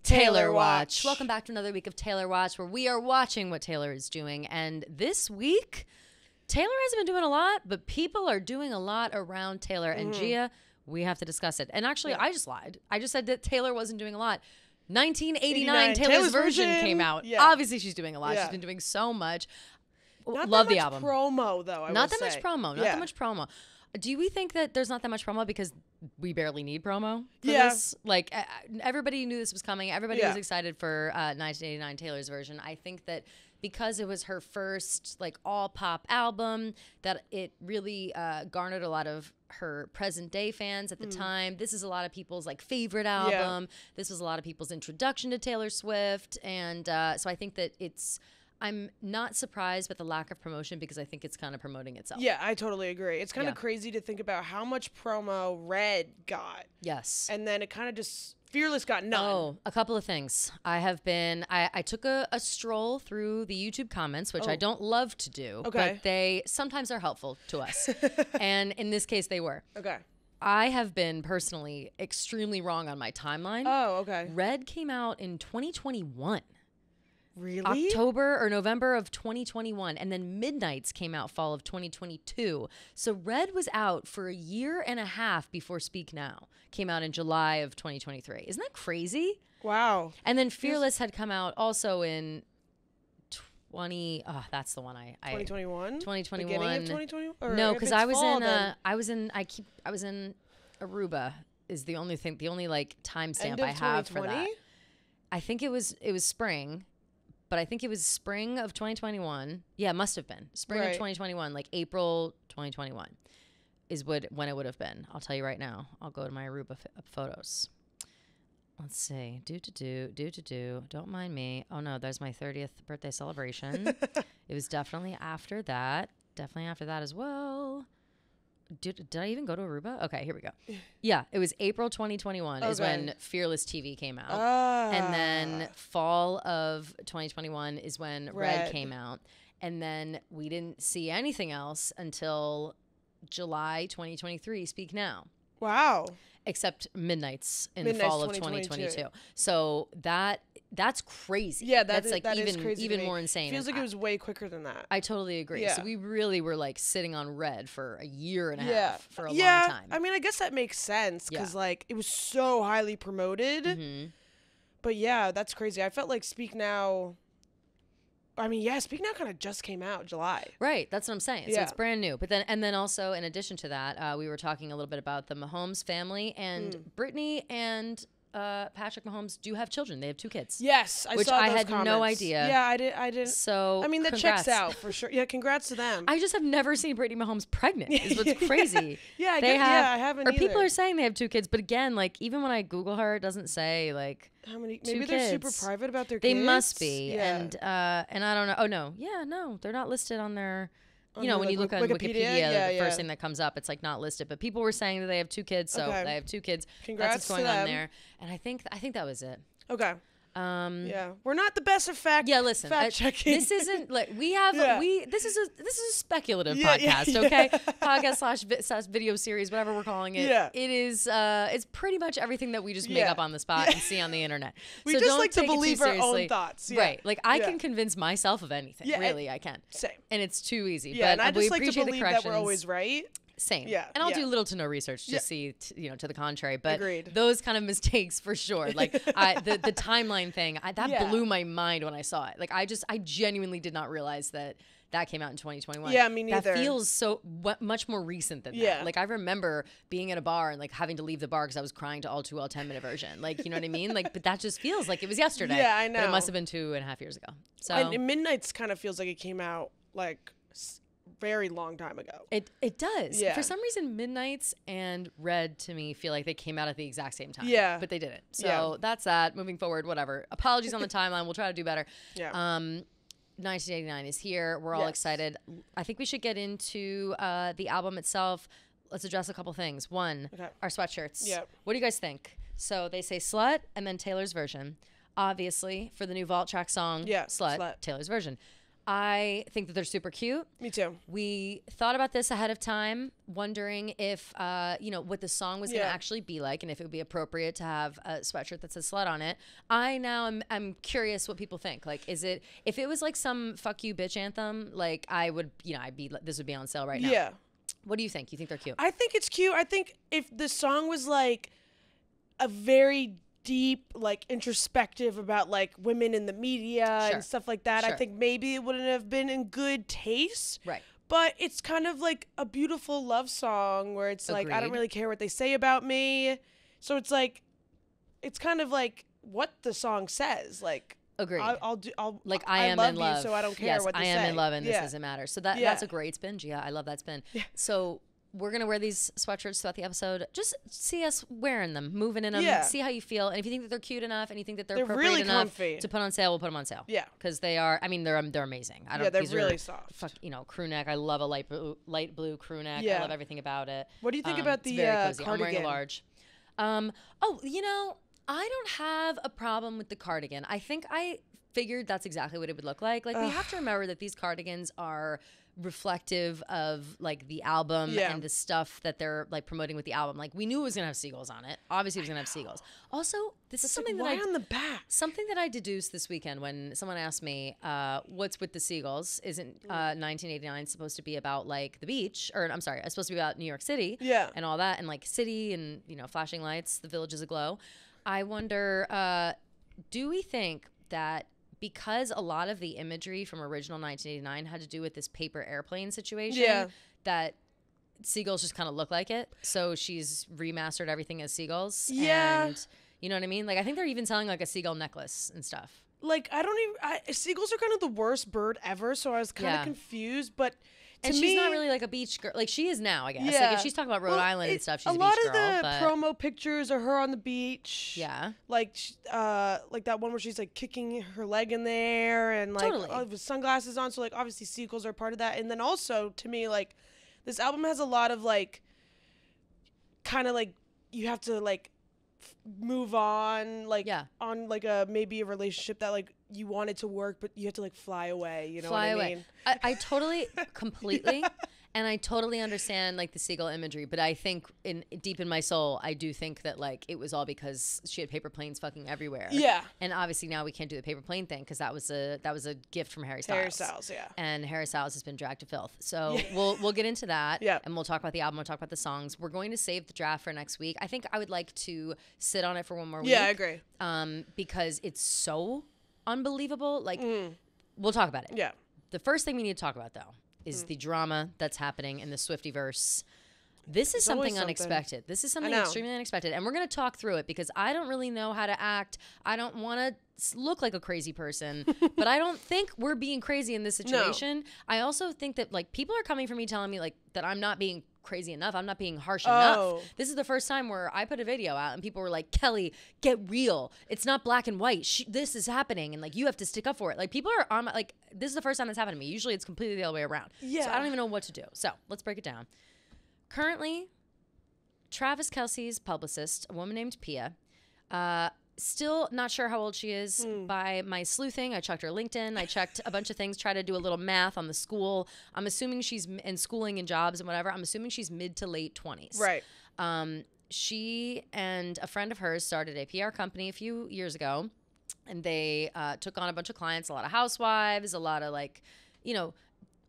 Taylor Watch. Welcome back to another week of Taylor Watch, where we are watching what Taylor is doing. And this week, Taylor hasn't been doing a lot, but people are doing a lot around Taylor. And Gia, we have to discuss it. And actually, I just lied. I just said that Taylor wasn't doing a lot. 1989, Taylor's version came out. Yeah. Obviously, she's doing a lot. Yeah. She's been doing so much. Not Love that the much album. promo, though, Not that much promo. Not that much promo. Do we think that there's not that much promo because we barely need promo for this? Like, everybody knew this was coming. Everybody was excited for 1989 Taylor's version. I think that because it was her first, like, all-pop album, that it really garnered a lot of her present-day fans at the time. This is a lot of people's, like, favorite album. This was a lot of people's introduction to Taylor Swift. And so I think that I'm not surprised with the lack of promotion because I think it's kind of promoting itself. Yeah, I totally agree. It's kind of crazy to think about how much promo Red got. Yes. And then it kind of just, Fearless got none. Oh, a couple of things. I took a stroll through the YouTube comments, which I don't love to do, but they sometimes are helpful to us. And in this case, they were. Okay. I have been personally extremely wrong on my timeline. Oh, okay. Red came out in 2021. Really? October or November of 2021, and then Midnights came out fall of 2022. So Red was out for a year and a half before Speak Now came out in July of 2023. Isn't that crazy? Wow. And then Fearless had come out also in that's the one 2021? 2021. Beginning of 2021? No, because I was in Aruba is the only like timestamp I have for that. I think it was spring. But I think it was spring of 2021. Yeah, it must have been. Spring of 2021, like April 2021 is when it would have been. I'll tell you right now. I'll go to my Aruba photos. Let's see. Don't mind me. Oh, no, there's my 30th birthday celebration. It was definitely after that. Definitely after that as well. Did I even go to Aruba? Okay, here we go. Yeah, it was April 2021 is when Fearless TV came out. And then fall of 2021 is when Red came out. And then we didn't see anything else until July 2023, Speak Now. Wow. Except Midnights in the fall of 2022. So that's crazy. Yeah, that's like that is crazy even more insane. Feels like it was way quicker than that. I totally agree. Yeah. So we really were like sitting on Red for a year and a half for a long time. I mean, I guess that makes sense because like it was so highly promoted. But yeah, that's crazy. I felt like Speak Now. I mean, yeah, Speak Now kind of just came out July. Right, that's what I'm saying. So it's brand new. But then also in addition to that, we were talking a little bit about the Mahomes family, and Brittany and Patrick Mahomes do have children. They have 2 kids. Yes, which saw I those had comments. no idea. Yeah, I didn't. So I mean, that congrats. checks out for sure. Yeah, congrats to them. I just have never seen Brittany Mahomes pregnant. Is what's crazy. Yeah, I haven't. Or either. people are saying they have 2 kids, but again, like even when I Google her, it doesn't say like how many. 2 Maybe kids. they're super private about their They kids. must be, Yeah. and I don't know. Oh no, no, they're not listed on their. You know, when you look on Wikipedia, the first thing that comes up, it's like not listed. But people were saying that they have 2 kids, so they have 2 kids. Congrats That's what's going to on them. there. And I think that was it. Okay. Yeah, we're not the best at fact. Yeah, listen, fact checking. this isn't like we have. This is a speculative podcast, yeah. okay? Podcast slash video series, whatever we're calling it. Yeah. It is. It's pretty much everything that we just make up on the spot and see on the internet. We so just don't like to take it too believe our own seriously. thoughts. Yeah. Right. Like I can convince myself of anything. Yeah, really, I can. Same. And it's too easy. Yeah, but and I just we like to appreciate believe the that corrections. we're always right. Same. Yeah. And I'll do little to no research to see, to the contrary. But Agreed. those kind of mistakes for sure. Like the timeline thing, that blew my mind when I saw it. Like I genuinely did not realize that came out in 2021. Yeah, me neither. That feels so much more recent than that. Like I remember being at a bar and like having to leave the bar because I was crying to All Too Well 10-minute version. Like, you know what I mean? Like, but that just feels like it was yesterday. Yeah, I know. But it must have been 2.5 years ago. So and Midnight's kind of feels like it came out like very long time ago. It does. Yeah. For some reason, Midnights and Red to me feel like they came out at the exact same time. Yeah. But they didn't. So that's that. Moving forward, whatever. Apologies on the timeline. We'll try to do better. Yeah. 1989 is here. We're all excited. I think we should get into the album itself. Let's address a couple things. One, our sweatshirts. Yep. What do you guys think? So they say Slut and then Taylor's version. Obviously, for the new Vault Track song, Slut, Taylor's version. I think that they're super cute. Me too. We thought about this ahead of time, wondering if, what the song was going to actually be like and if it would be appropriate to have a sweatshirt that says slut on it. I now I'm curious what people think. Like, if it was like some fuck you bitch anthem, like I would, this would be on sale right now. Yeah. What do you think? You think they're cute? I think it's cute. I think if the song was like a very deep, like introspective about like women in the media and stuff like that, I think maybe it wouldn't have been in good taste. Right. But it's kind of like a beautiful love song where it's like, I don't really care what they say about me. So it's like, it's kind of like what the song says. Like, agreed. I'll like I am in love, so I don't care what they say. I am in love, and this doesn't matter. So that's a great spin, Gia. I love that spin. Yeah. So we're gonna wear these sweatshirts throughout the episode. Just see us wearing them, moving in them. Yeah. See how you feel, and if you think that they're cute enough, and you think that they're appropriate really enough comfy to put on sale, we'll put them on sale. Yeah, because they are. I mean, they're amazing. They're really soft. Crew neck. I love a light blue crew neck. Yeah. I love everything about it. What do you think about the cardigan? I'm wearing a large. I don't have a problem with the cardigan. I think I figured that's exactly what it would look like. Like, we have to remember that these cardigans are reflective of like the album and the stuff that they're like promoting with the album. Like, we knew it was gonna have seagulls on it. Obviously, it was gonna have seagulls. Also, this is something that on the back. Something that I deduced this weekend when someone asked me, "What's with the seagulls? Isn't 1989 supposed to be about like the beach? Or I'm sorry, it's supposed to be about New York City, and all that, and like city and flashing lights, the village is aglow." I wonder, do we think that because a lot of the imagery from original 1989 had to do with this paper airplane situation, that seagulls just kind of look like it? So she's remastered everything as seagulls. Yeah. And you know what I mean? Like, I think they're even selling like a seagull necklace and stuff. Like, seagulls are kind of the worst bird ever, so I was kind of confused, but and she's not really like a beach girl. Like, she is now, I guess. Yeah. Like, if she's talking about Rhode Island and stuff, she's a beach girl. A lot of the promo pictures are her on the beach. Yeah. Like that one where she's like kicking her leg in there and like with sunglasses on. So like obviously seagulls are part of that. And then also to me, like, this album has a lot of like kind of like you have to like move on, like on like maybe a relationship that like you wanted to work, but you had to like fly away. You know what I mean? I totally, completely, and I totally understand like the seagull imagery, but I think deep in my soul, I do think that like it was all because she had paper planes fucking everywhere. Yeah. And obviously now we can't do the paper plane thing because that was a gift from Harry Styles. Harry Styles, yeah. And Harry Styles has been dragged to filth. So we'll get into that. Yeah. And we'll talk about the album. We'll talk about the songs. We're going to save the draft for next week. I think I would like to sit on it for one more week. Yeah, I agree. Because it's so unbelievable. Like, we'll talk about it. Yeah. The first thing we need to talk about, though, is the drama that's happening in the Swiftyverse. This is something unexpected. This is something extremely unexpected. And we're going to talk through it because I don't really know how to act. I don't want to look like a crazy person, but I don't think we're being crazy in this situation. No. I also think that like people are coming for me telling me like that I'm not being crazy enough. I'm not being harsh enough. This is the first time where I put a video out and people were like, "Kelly, get real. It's not black and white. This is happening and like you have to stick up for it." Like people are on like, this is the first time that's happened to me. Usually it's completely the other way around. Yeah. So I don't even know what to do. So let's break it down. Currently, Travis Kelce's publicist, a woman named Pia, still not sure how old she is. By my sleuthing, I checked her LinkedIn. I checked a bunch of things, tried to do a little math on the school. I'm assuming she's in schooling and jobs and whatever. I'm assuming she's mid to late 20s. Right. She and a friend of hers started a PR company a few years ago, and they took on a bunch of clients, a lot of housewives, a lot of like,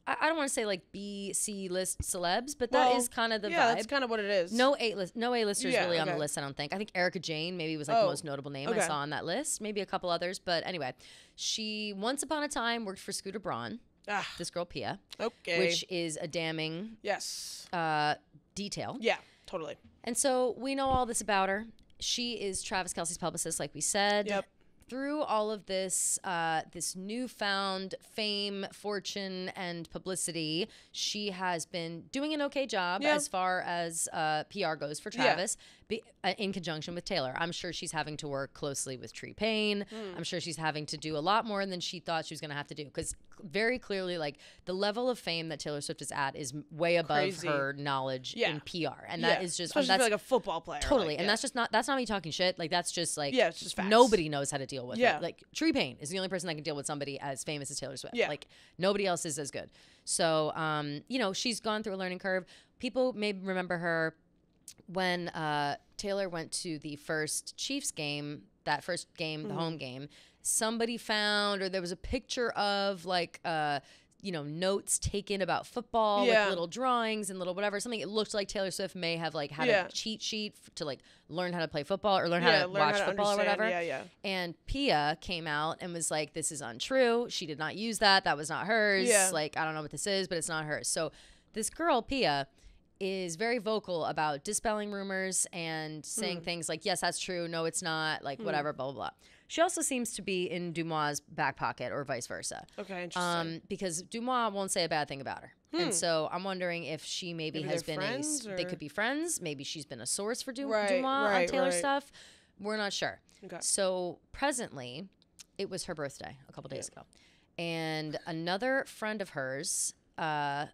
I don't want to say like B, C list celebs, but that is kind of the vibe. Yeah, that's kind of what it is. No A-listers really on the list, I don't think. I think Erica Jane maybe was like the most notable name I saw on that list. Maybe a couple others. But anyway, she once upon a time worked for Scooter Braun, this girl Pia. Okay. Which is a damning detail. Yeah, totally. And so we know all this about her. She is Travis Kelce's publicist, like we said. Yep. Through all of this, this newfound fame, fortune, and publicity, she has been doing an okay job as far as PR goes for Travis. in conjunction with Taylor. I'm sure she's having to work closely with Tree Payne. I'm sure she's having to do a lot more than she thought she was going to have to do, because very clearly, like, the level of fame that Taylor Swift is at is way above her knowledge in PR, and that is just especially that's for like a football player, totally. And that's not me talking shit. Like, that's just like it's just facts. Nobody knows how to deal with it. Like, Tree Payne is the only person that can deal with somebody as famous as Taylor Swift. Like, nobody else is as good. So, you know, she's gone through a learning curve. People may remember her when Taylor went to the first Chiefs game, the home game. Somebody found, or there was a picture of, like, you know, notes taken about football with little drawings and little whatever. Something, it looked like Taylor Swift may have, like, had a cheat sheet to, like, learn how to play football or learn how to watch football or whatever. And Pia came out and was like, this is untrue. She did not use that. That was not hers. Like, I don't know what this is, but it's not hers. So this girl, Pia, is very vocal about dispelling rumors and saying things like, yes, that's true. No, it's not. Like, whatever, blah, blah, blah. She also seems to be in Dumois' back pocket, or vice versa. Okay, interesting. Because Dumois won't say a bad thing about her. And so I'm wondering if she maybe has been they could be friends. Maybe she's been a source for Dumois on Taylor stuff. We're not sure. Okay. So presently, it was her birthday a couple days ago. And another friend of hers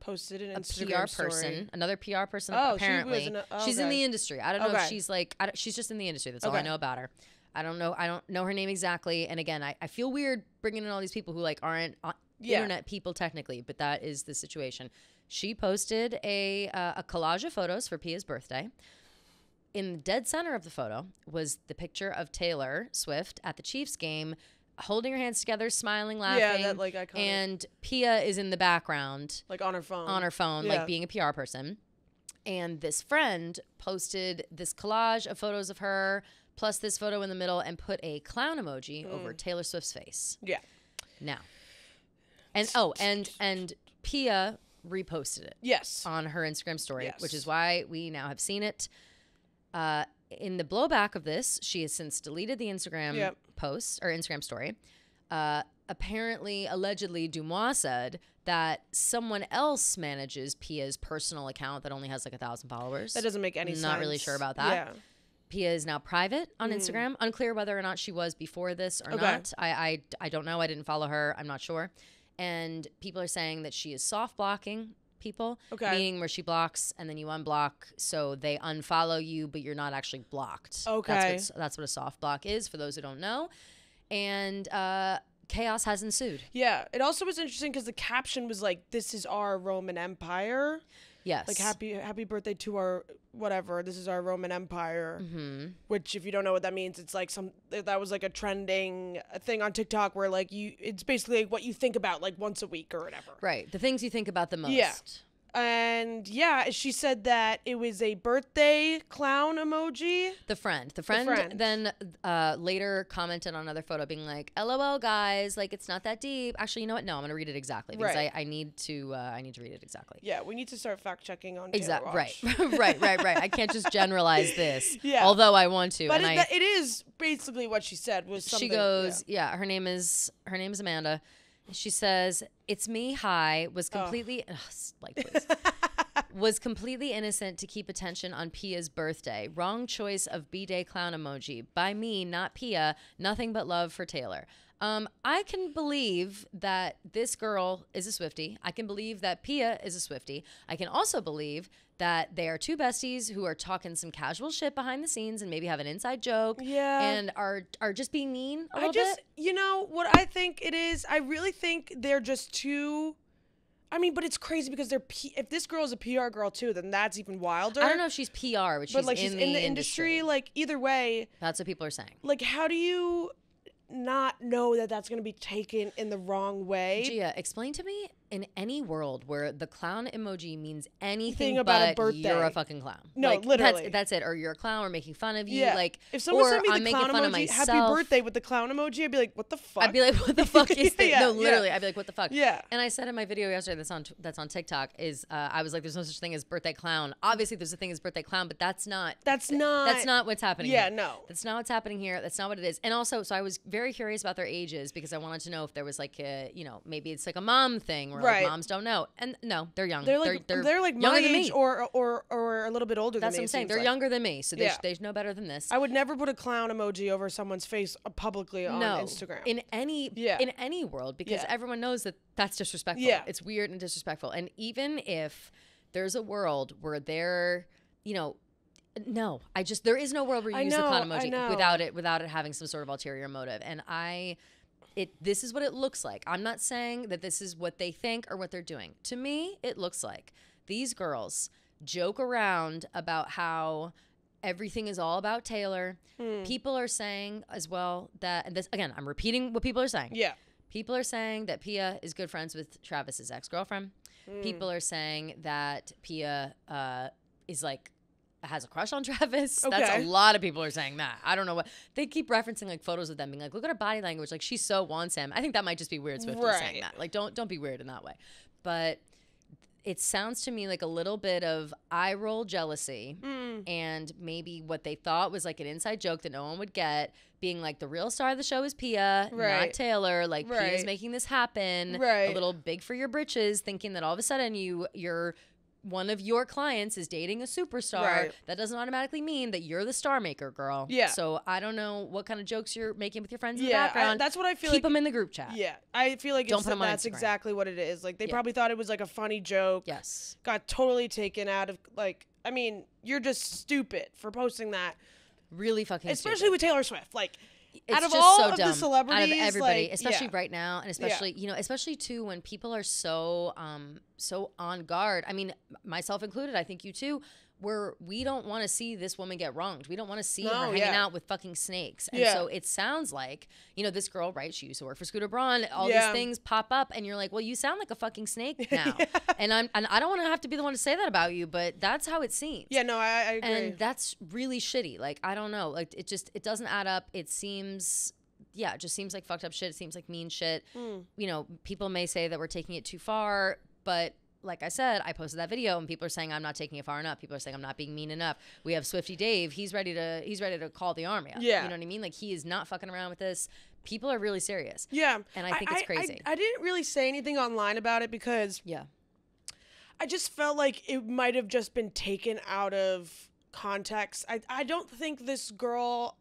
posted an Instagram story. Another PR person, apparently. She's in the industry. I don't know if she's like, she's just in the industry. That's all I know about her. I don't know her name exactly. And again, I feel weird bringing in all these people who, like, aren't internet people technically, but that is the situation. She posted a collage of photos for Pia's birthday. In the dead center of the photo was the picture of Taylor Swift at the Chiefs game, holding her hands together, smiling, laughing. Yeah, that, like, iconic. And Pia is in the background, like, on her phone, like, being a PR person. And this friend posted this collage of photos of her, plus this photo in the middle, and put a clown emoji over Taylor Swift's face. Yeah. Now. And Pia reposted it. Yes. On her Instagram story, which is why we now have seen it. In the blowback of this, she has since deleted the Instagram post, or Instagram story. Apparently, allegedly, Dumois said that someone else manages Pia's personal account that only has like 1,000 followers. That doesn't make any sense. Not really sure about that. Yeah. Pia is now private on Instagram. Unclear whether or not she was before this or not. I don't know. I didn't follow her. I'm not sure. And people are saying that she is soft blocking people, meaning where she blocks and then you unblock, so they unfollow you, but you're not actually blocked. Okay. That's what a soft block is, for those who don't know. And chaos has ensued. Yeah. It also was interesting because the caption was like, "This is our Roman Empire." Yes. Like, happy birthday to our whatever. This is our Roman Empire. Which, if you don't know what that means, it's like that was like a trending thing on TikTok where, like, it's basically like what you think about, like, once a week or whatever. Right. The things you think about the most. Yeah. And she said that it was a birthday clown emoji. The friend then later commented on another photo being like, "LOL, guys, like, it's not that deep." Actually, you know what? No, I'm gonna read it exactly because I need to read it exactly. Yeah, we need to start fact checking on Taylor Watch. Right. I can't just generalize this. Yeah. Although I want to. But it is basically what she said was something. She goes, her name is Amanda. She says, "It's me, hi, was completely was completely innocent to keep attention on Pia's birthday. Wrong choice of B-Day clown emoji. By me, not Pia. Nothing but love for Taylor." I can believe that this girl is a Swiftie. I can believe that Pia is a Swiftie. I can also believe that they are two besties who are talking some casual shit behind the scenes and maybe have an inside joke. Yeah. And are just being mean a little bit. You know, what I think it is, I really think they're just too... I mean, but it's crazy because if this girl is a PR girl too, then that's even wilder. I don't know if she's PR, but she's, she's in the industry. Like, either way... That's what people are saying. Like, how do you not know that that's going to be taken in the wrong way? Gia, explain to me, in any world where the clown emoji means anything about a birthday, you're a fucking clown. No, like, literally. That's it. Or you're a clown, we're making fun of you. Yeah. Like, if someone sent me the clown emoji, happy birthday with the clown emoji, I'd be like, what the fuck? I'd be like, what the fuck is this? No, literally, I'd be like, what the fuck? Yeah. And I said in my video yesterday that's on TikTok is I was like, there's no such thing as birthday clown. Obviously, there's a thing as birthday clown, but that's not what's happening. Yeah, no. That's not what's happening here. That's not what it is. And also, so I was very curious about their ages because I wanted to know if there was like a, maybe it's like a mom thing where where like, moms don't know. And no, they're young. They're like my age or a little bit older than me. That's what I'm saying. They're younger than me, so they know better than this. I would never put a clown emoji over someone's face publicly on Instagram. In any world, because everyone knows that that's disrespectful. Yeah. It's weird and disrespectful. And even if there's a world where they're, no, there is no world where you use the clown emoji without it having some sort of ulterior motive. And this is what it looks like. I'm not saying that this is what they think or what they're doing. To me, it looks like these girls joke around about how everything is all about Taylor. People are saying as well that, and this again, I'm repeating what people are saying. Yeah. People are saying that Pia is good friends with Travis's ex-girlfriend. People are saying that Pia is like, has a crush on Travis. Okay. That's a lot of people are saying that. I don't know what they keep referencing, like photos of them being like, look at her body language, like she so wants him. I think that might just be weird Swiftie saying that. Like don't be weird in that way. But it sounds to me like a little bit of eye roll jealousy and maybe what they thought was like an inside joke that no one would get, being like the real star of the show is Pia, not Taylor. Like Pia's making this happen. A little big for your britches, thinking that all of a sudden you're one of your clients is dating a superstar. Right. That doesn't automatically mean that you're the star maker, girl. Yeah. So I don't know what kind of jokes you're making with your friends in the background. That's what I feel. Keep them in the group chat. Yeah. I feel like that's exactly what it is. Like they probably thought it was like a funny joke. Yes. Got totally taken out of like, I mean, you're just stupid for posting that. Really fucking especially stupid. With Taylor Swift. Like, it's out of all so of dumb. The celebrities, out of everybody, like, especially right now, and especially especially too when people are so so on guard. I mean, myself included. I think you too. Where we don't want to see this woman get wronged. We don't want to see her hanging out with fucking snakes. And so it sounds like, this girl, right? She used to work for Scooter Braun. All these things pop up, and you're like, well, you sound like a fucking snake now. And I don't want to have to be the one to say that about you, but that's how it seems. Yeah, no, I agree. And that's really shitty. Like, I don't know. Like, it doesn't add up. It seems... Yeah, it just seems like fucked up shit. It seems like mean shit. People may say that we're taking it too far, but like I said, I posted that video and people are saying I'm not taking it far enough. People are saying I'm not being mean enough. We have Swiftie Dave. He's ready to call the army up. Yeah. You know what I mean? Like he is not fucking around with this. People are really serious. Yeah. And I think it's crazy. I didn't really say anything online about it because I just felt like it might have just been taken out of context. I don't think this girl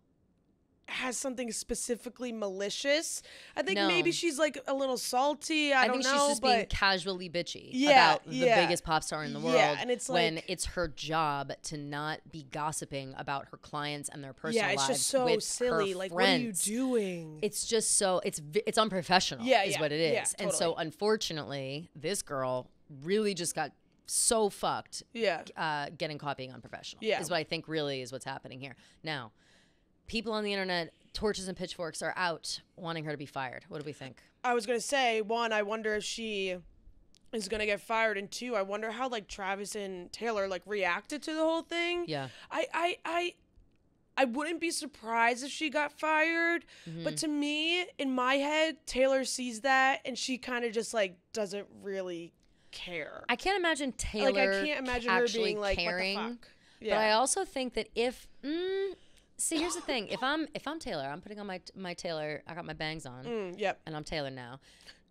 has something specifically malicious. I think maybe she's like a little salty. I don't know. I think she's just being casually bitchy about the biggest pop star in the world. Yeah, and it's when it's her job to not be gossiping about her clients and their personal lives. Yeah, it's just so silly. Like, what are you doing? It's just so it's unprofessional. Is what it is. Yeah, totally. And so unfortunately, this girl really just got so fucked. Getting caught being unprofessional. Is what I think really is what's happening here now. People on the internet, torches and pitchforks, are out wanting her to be fired. What do we think? I was going to say, one, I wonder if she is going to get fired. And two, I wonder how, like, Travis and Taylor, like, reacted to the whole thing. Yeah. I wouldn't be surprised if she got fired. Mm-hmm. But to me, in my head, Taylor sees that and she kind of just, like, doesn't really care. I can't imagine Taylor I can't imagine her being like, caring. What the fuck? Yeah. But I also think that if... See, here's the thing. If I'm Taylor, I'm putting on my Taylor. I got my bangs on. And I'm Taylor now.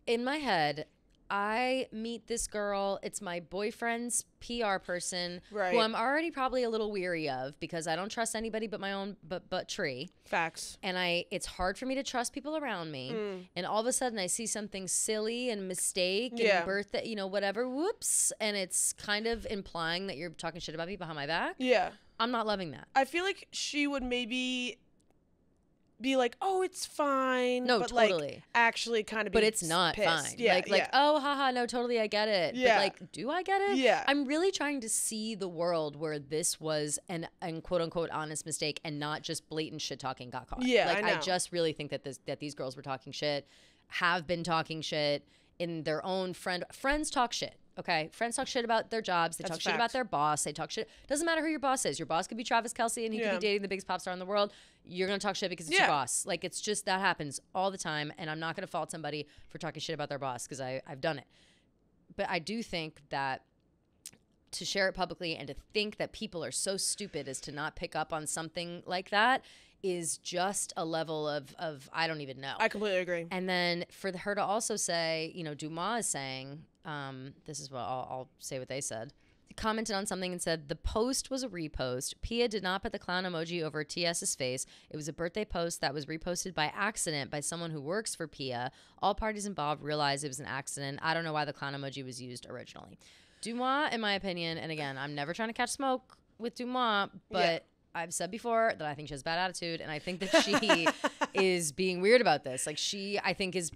In my head, I meet this girl. It's my boyfriend's PR person, who I'm already probably a little weary of because I don't trust anybody but my own but Tree. Facts. And it's hard for me to trust people around me. And all of a sudden, I see something silly and mistake and birthday, whatever. Whoops. And it's kind of implying that you're talking shit about me behind my back. Yeah. I'm not loving that. I feel like she would maybe be like, oh, it's fine. No, but totally. Like, actually kind of be But it's not pissed. Fine. Yeah, like, oh, haha, no, totally, I get it. Yeah. But, like, do I get it? Yeah. I'm really trying to see the world where this was an quote-unquote honest mistake and not just blatant shit-talking got caught. Yeah, like, I know. I just really think that these girls were talking shit, have been talking shit in their own friends talk shit. Okay, friends talk shit about their jobs. They talk shit about their boss. They talk shit. Doesn't matter who your boss is. Your boss could be Travis Kelce and he could be dating the biggest pop star in the world. You're going to talk shit because it's your boss. Like, it's just, that happens all the time. And I'm not going to fault somebody for talking shit about their boss because I've done it. But I do think that to share it publicly and to think that people are so stupid as to not pick up on something like that is just a level of I don't even know. I completely agree. And then for her to also say, Dumas is saying, this is what I'll say what they said. Commented on something and said, the post was a repost. Pia did not put the clown emoji over TS's face. It was a birthday post that was reposted by accident by someone who works for Pia. All parties involved realized it was an accident. I don't know why the clown emoji was used originally. Dumois, in my opinion, and again, I'm never trying to catch smoke with Dumois, but I've said before that I think she has bad attitude, and I think that she is being weird about this. Like, she, I think, is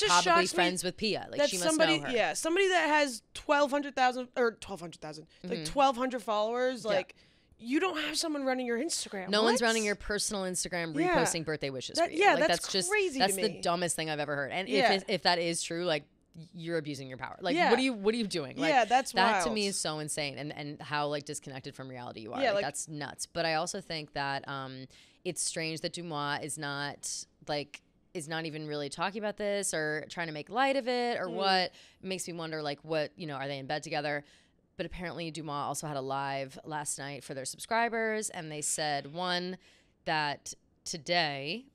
probably friends with Pia. Like, she must know her. Yeah, somebody that has 1,200 followers, like, you don't have someone running your Instagram. No one's running your personal Instagram reposting birthday wishes for you. Yeah, like, that's crazy to me. That's the dumbest thing I've ever heard. And if that is true, like, you're abusing your power. Like, what are you doing? Like, that's that wild. to me is so insane, and how like disconnected from reality you are. Yeah, like, that's nuts. But I also think that it's strange that Dumois is not even really talking about this or trying to make light of it or what. It makes me wonder, like, what, are they in bed together? But apparently Dumois also had a live last night for their subscribers, and they said, one, that today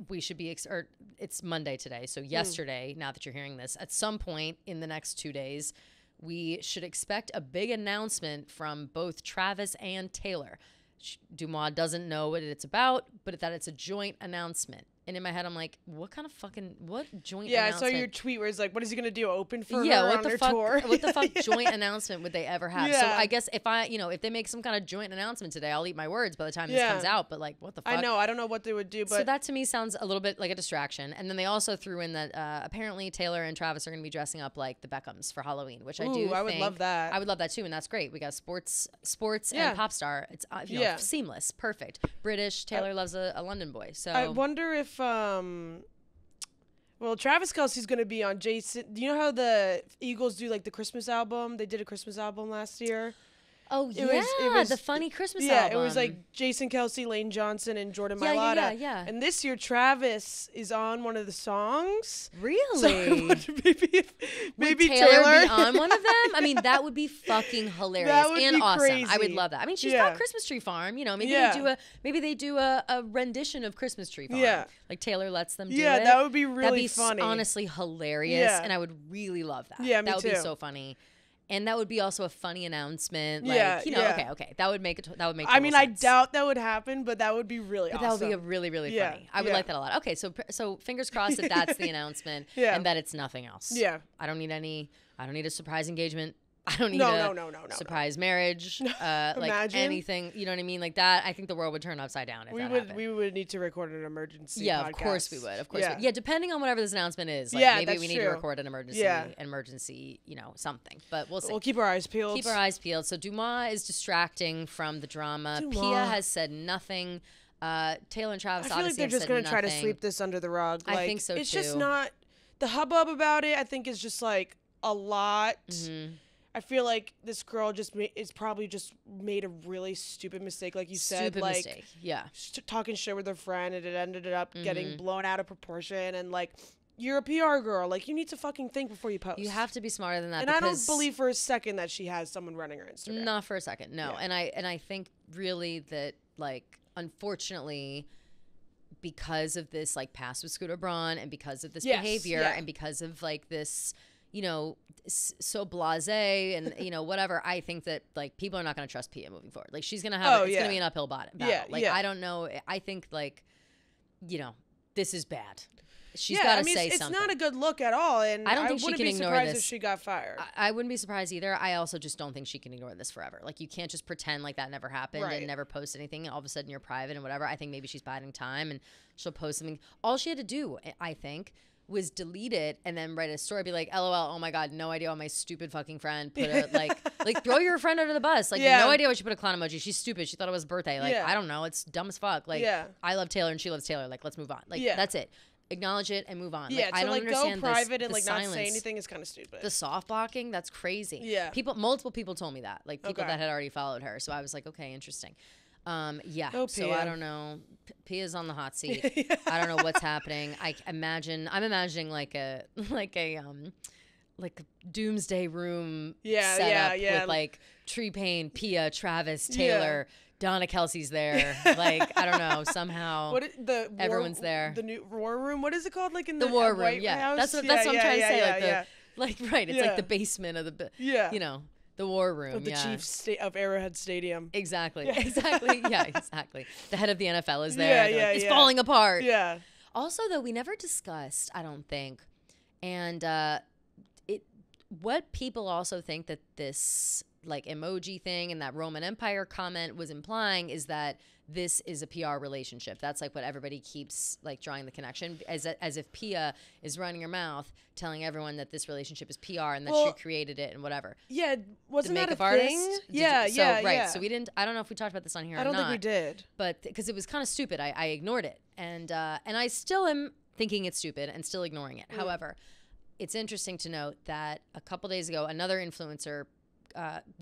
we should be, or it's Monday today, so yesterday, now that you're hearing this, at some point in the next 2 days, we should expect a big announcement from both Travis and Taylor. Dumois doesn't know what it's about, but that it's a joint announcement. And in my head, I'm like, what joint announcement? Yeah, I saw your tweet where it's like, what is he going to do, open for her on her tour? What the fuck joint announcement would they ever have? Yeah. So I guess if if they make some kind of joint announcement today, I'll eat my words by the time this comes out. But like, what the fuck? I know. I don't know what they would do. But so that to me sounds a little bit like a distraction. And then they also threw in that apparently Taylor and Travis are going to be dressing up like the Beckhams for Halloween, which I would love that. I would love that too. And that's great. We got sports and pop star. It's seamless. Perfect. British. Taylor loves a London boy. So I wonder if well, Travis Kelce's going to be on Jason. Do you know how the Eagles do like the Christmas album? They did a Christmas album last year. Oh, it was the funny Christmas album. Yeah, it was like Jason Kelce, Lane Johnson, and Jordan Mailata. Yeah. And this year, Travis is on one of the songs. Really? So maybe Taylor be on one of them? I mean, that would be fucking hilarious that would and be awesome. Crazy. I would love that. I mean, she's got Christmas Tree Farm. Maybe they do a rendition of Christmas Tree Farm. Yeah. Like Taylor lets them do it. Yeah, that would be really funny. That'd be honestly hilarious, and I would really love that. Yeah, me that would too. Be so funny. And that would be also a funny announcement. Like, okay. That would make it. That would make. I mean, sense. I doubt that would happen, but that would be really awesome. That would be a really, really funny. I would like that a lot. Okay, so fingers crossed that that's the announcement, and that it's nothing else. Yeah. I don't need a surprise engagement. I don't need a surprise marriage. Like anything, you know what I mean? Like that, I think the world would turn upside down if that happened. We would need to record an emergency podcast. Of course we would. Of course we would. Yeah, depending on whatever this announcement is. Like maybe we need to record an emergency, something. But we'll see. We'll keep our eyes peeled. So Dumois is distracting from the drama. Pia has said nothing. Taylor and Travis obviously have said nothing. I feel like they're just going to try to sweep this under the rug. I think so, too. It's just not... The hubbub about it, I think, is just, like, a lot. Mm-hmm. I feel like this girl is probably just made a really stupid mistake, like you said. Stupid mistake, yeah. Talking shit with her friend, and it ended up getting blown out of proportion. And, like, you're a PR girl. Like, you need to fucking think before you post. You have to be smarter than that. And I don't believe for a second that she has someone running her Instagram. Not for a second, no. Yeah. And I think really that, like, unfortunately, because of this, like, past with Scooter Braun and because of this behavior and because of, like, this... so blasé and, whatever, I think that, like, people are not going to trust Pia moving forward. Like, she's going to have, it's going to be an uphill battle. Like, I don't know. I think, like, this is bad. She's got to say something. It's not a good look at all, and I don't think she can ignore this. I wouldn't be surprised if she got fired. I wouldn't be surprised either. I also just don't think she can ignore this forever. Like, you can't just pretend like that never happened and never post anything, and all of a sudden you're private and whatever. I think maybe she's biding time, and she'll post something. All she had to do, I think, was delete it and then write a story, be like, LOL, oh my God, no idea why my stupid fucking friend put a, like throw your friend under the bus. Like, no idea why she put a clown emoji. She's stupid. She thought it was birthday. Like, I don't know. It's dumb as fuck. Like, I love Taylor and she loves Taylor. Like, let's move on. Like, that's it. Acknowledge it and move on. Yeah, like, I don't understand go private and, like, not say anything is kind of stupid. The soft blocking, that's crazy. Yeah. Multiple people told me that. Like, people that had already followed her. So I was like, okay, interesting. So I don't know. Pia's on the hot seat. I don't know what's happening. I'm imagining like a doomsday room setup with like Tree Payne, Pia, Travis, Taylor, Donna Kelsey's there. Like, I don't know, somehow everyone's there. The new war room. What is it called? Like in the war room. White yeah, House? that's what I'm trying to say. Like, right. It's like the basement of the, you know, the war room. Of the chief of Arrowhead Stadium. Exactly. Yeah. Exactly. Yeah, exactly. The head of the NFL is there. Yeah, it's falling apart. Yeah. Also, though, we never discussed, I don't think, and what people also think that this like emoji thing and that Roman Empire comment was implying is that this is a PR relationship. That's like what everybody keeps like drawing the connection as if Pia is running her mouth telling everyone that this relationship is PR and that she created it and whatever. Yeah, wasn't that a thing? Artist? Right. So we didn't. I don't know if we talked about this on here. I don't think we did. But because it was kind of stupid, I ignored it, and I still am thinking it's stupid and still ignoring it. However, it's interesting to note that a couple days ago, another influencer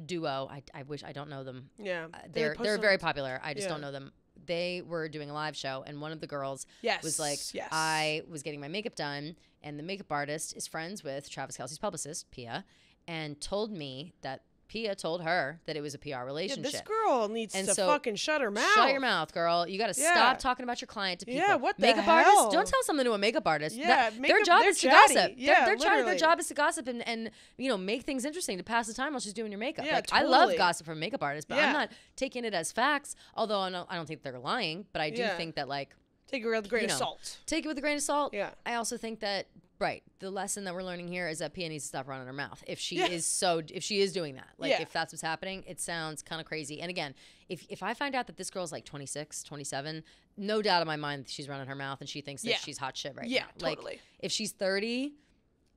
duo. I wish I don't know them. Yeah, they're very popular. I just don't know them. They were doing a live show, and one of the girls was like, I was getting my makeup done, and the makeup artist is friends with Travis Kelce's publicist, Pia, and told me that Pia told her that it was a PR relationship. Yeah, this girl needs to fucking shut her mouth. Shut your mouth, girl. You got to stop talking about your client to people. Yeah, what the makeup hell? Artists, don't tell something to a makeup artist. Yeah, their job is to gossip. Yeah, their job is to gossip and you know, make things interesting to pass the time while she's doing your makeup. Yeah, like, totally. I love gossip from makeup artists, but I'm not taking it as facts. Although I don't think they're lying, but I do think that like take it with a grain of salt. Take it with a grain of salt. Yeah. I also think that the lesson that we're learning here is that Pia needs to stop running her mouth. If she is doing that, like if that's what's happening, it sounds kind of crazy. And again, if I find out that this girl's like 26, 27, no doubt in my mind she's running her mouth and she thinks that she's hot shit right now. Totally. Like if she's 30,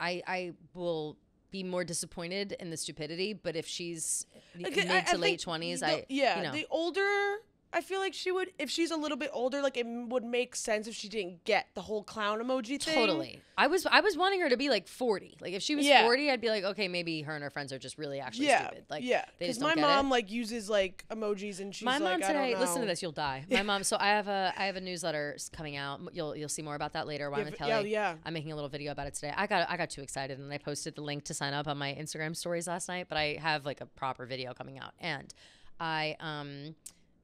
I will be more disappointed in the stupidity. But if she's mid to late 20s, the older. I feel like she would, if she's a little bit older, like it would make sense if she didn't get the whole clown emoji thing. Totally. I was wanting her to be like 40. Like if she was 40, I'd be like, okay, maybe her and her friends are just really actually stupid. Like because my mom like uses like emojis and she's my mom like, today, I don't know. listen to this, you'll die. My mom. So I have a newsletter coming out. You'll see more about that later. Wine with Kelly. Yeah. I'm making a little video about it today. I got too excited and I posted the link to sign up on my Instagram stories last night. But I have like a proper video coming out, and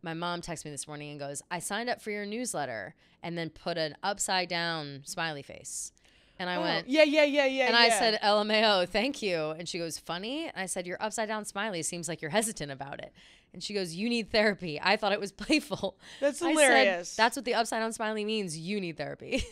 my mom texted me this morning and goes, I signed up for your newsletter, and then put an upside down smiley face. And I went, yeah. And I said, LMAO, thank you. And she goes, funny? And I said, your upside down smiley seems like you're hesitant about it. And she goes, you need therapy. I thought it was playful. That's hilarious. I said, that's what the upside down smiley means. You need therapy.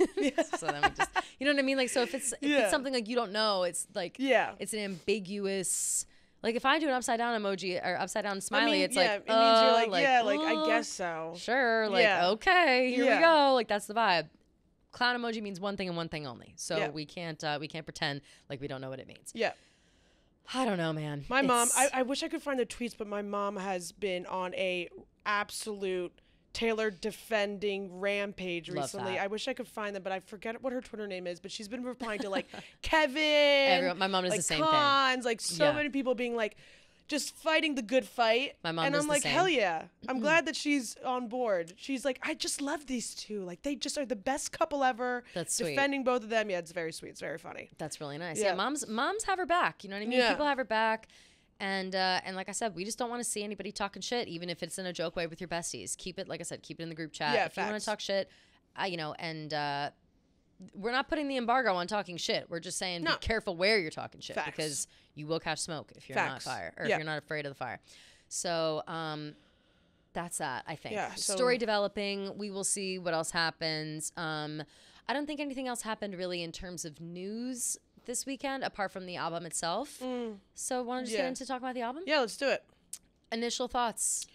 So then we just, you know what I mean? Like, so if it's something like you don't know, it's like, it's an ambiguous. Like if I do an upside down emoji or upside down smiley, it's like, it means you're like I guess so. Sure. Like, okay, here we go. Like that's the vibe. Clown emoji means one thing and one thing only. So we can't pretend like we don't know what it means. Yeah. I don't know, man. My mom, I wish I could find the tweets, but my mom has been on a absolute Taylor defending rampage recently. I wish I could find them, but I forget what her Twitter name is. But she's been replying to like Kevin. Everyone, my mom does like the same Cons, thing. Like so many people being like, just fighting the good fight. My mom and does I'm the like, same. hell yeah! I'm glad that she's on board. She's like, I just love these two. Like they just are the best couple ever. That's sweet. Defending both of them. Yeah, it's very sweet. It's very funny. That's really nice. Yeah, moms have her back. You know what I mean? Yeah. People have her back. And like I said, we just don't want to see anybody talking shit, even if it's in a joke way with your besties. Keep it, like I said, keep it in the group chat. Yeah, if you want to talk shit, we're not putting the embargo on talking shit. We're just saying be careful where you're talking shit because you will catch smoke if you're not fire or if you're not afraid of the fire. So that's that, I think. Yeah, Story developing. We will see what else happens. I don't think anything else happened really in terms of news this weekend apart from the album itself. So want to just get into talking about the album? Yeah, let's do it. Initial thoughts.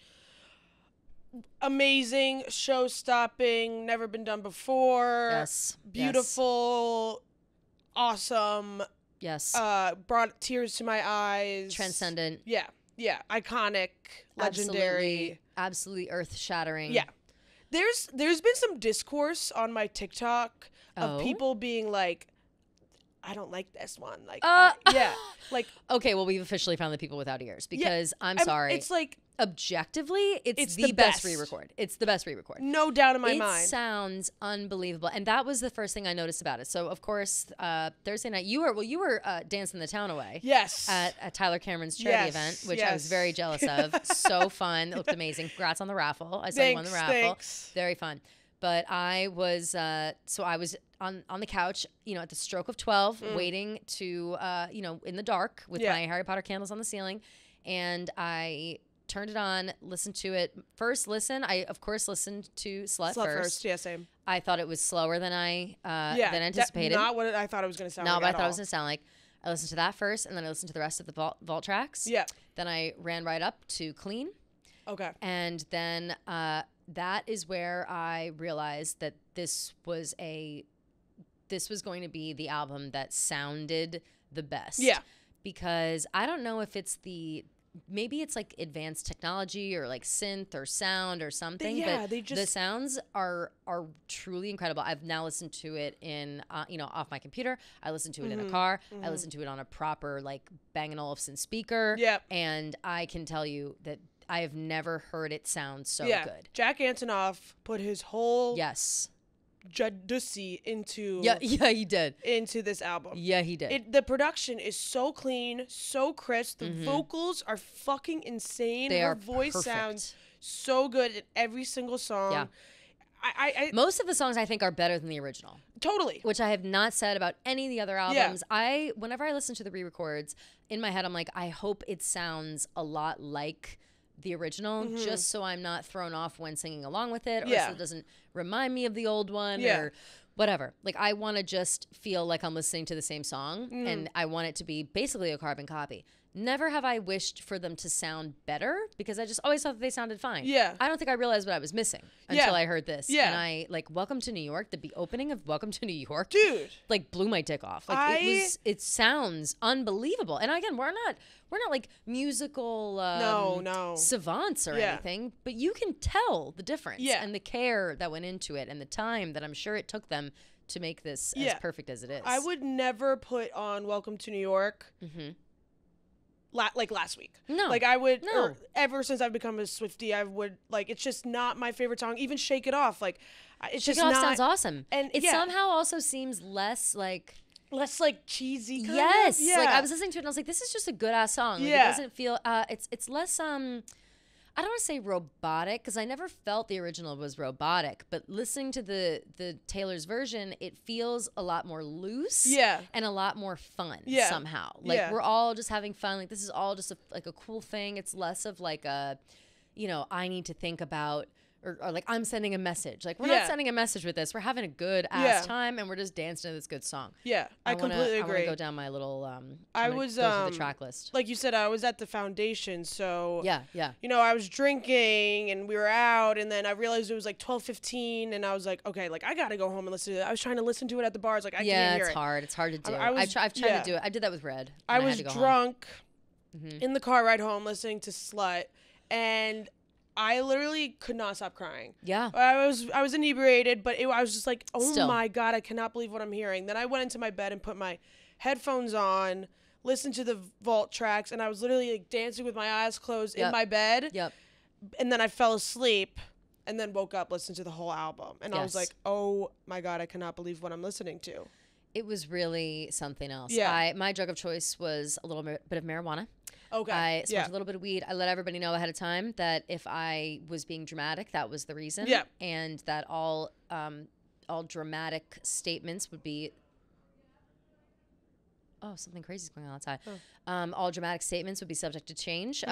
Amazing, show-stopping, never been done before. Yes. Beautiful, awesome. Yes. Brought tears to my eyes. Transcendent. Yeah. Iconic, legendary. Absolutely earth-shattering. Yeah. There's been some discourse on my TikTok of people being like, I don't like this one. Like, like. Okay, well, we've officially found the people without ears because I'm sorry. It's like objectively, it's the best re-record. It's the best re-record. No doubt in my mind. It sounds unbelievable, and that was the first thing I noticed about it. So, of course, Thursday night you were dancing the town away. Yes. At Tyler Cameron's charity event, which I was very jealous of. So fun. It looked amazing. Congrats on the raffle. I saw you won the raffle. Thanks. Very fun. But I was so I was on the couch, you know, at the stroke of 12, waiting to you know, in the dark with my Harry Potter candles on the ceiling, and I turned it on, listened to it. First listen, I of course listened to Slut first. Yeah, same. I thought it was slower than I than anticipated. Not what I thought it was going to sound like. No, but I thought it was going to sound like. I listened to that first, and then I listened to the rest of the vault tracks. Yeah. Then I ran right up to Clean. Okay. And then that is where I realized that this was going to be the album that sounded the best. Yeah. Because I don't know if it's maybe it's like advanced technology or like synth or sound or something. But the sounds are truly incredible. I've now listened to it in, you know, off my computer. I listened to it in a car. I listened to it on a proper like Bang & Olufsen speaker. Yeah. And I can tell you that I have never heard it sound so good. Jack Antonoff put his whole Jadussi into he did into this album. Yeah, he did. The production is so clean, so crisp. The vocals are fucking insane. Her voice sounds so good in every single song. Yeah. I most of the songs I think are better than the original. Totally. Which I have not said about any of the other albums. Yeah. Whenever I listen to the re-records, in my head I'm like, I hope it sounds a lot like the original, just so I'm not thrown off when singing along with it, or so it doesn't remind me of the old one, or whatever. Like, I want to just feel like I'm listening to the same song, and I want it to be basically a carbon copy. Never have I wished for them to sound better, because I just always thought that they sounded fine. Yeah. I don't think I realized what I was missing until I heard this. Yeah. And I, like, Welcome to New York, the opening of Welcome to New York. Dude. Like, blew my dick off. Like, it sounds unbelievable. And again, we're not like musical savants or anything, but you can tell the difference and the care that went into it and the time that I'm sure it took them to make this as perfect as it is. I would never put on Welcome to New York like last week. No. Like I would, or ever since I've become a Swiftie, I would, like, it's just not my favorite song. Even Shake It Off, like, it's Shake just It Off not. sounds awesome. And it somehow also seems less like cheesy kind of. Yeah. Like I was listening to it and I was like, this is just a good ass song. Like, it doesn't feel it's less I don't want to say robotic, because I never felt the original was robotic, but listening to the Taylor's version, it feels a lot more loose and a lot more fun somehow. Like we're all just having fun. Like this is all just a cool thing. It's less of like a, you know, I need to think about or like I'm sending a message. Like we're not sending a message with this. We're having a good ass time and we're just dancing to this good song. Yeah, I completely agree. I want to go down my little I was go through the track list. Like you said, I was at the foundation, so yeah. You know, I was drinking and we were out, and then I realized it was like 12:15, and I was like, okay, like I gotta go home and listen to it. I was trying to listen to it at the bars, like I can't hear it. It's hard to do. I've tried to do it. I did that with Red. I was drunk in the car ride home listening to Slut, and I literally could not stop crying. Yeah. I was inebriated, but I was just like, oh my God, I cannot believe what I'm hearing. Then I went into my bed and put my headphones on, listened to the vault tracks, and I was literally like dancing with my eyes closed in my bed. Yep. And then I fell asleep and then woke up, listened to the whole album. And I was like, oh my God, I cannot believe what I'm listening to. It was really something else. Yeah. My drug of choice was a little bit of marijuana. Okay. I smoked a little bit of weed. I let everybody know ahead of time that if I was being dramatic, that was the reason. Yeah. And that all dramatic statements would be. Oh, something crazy is going on outside. All dramatic statements would be subject to change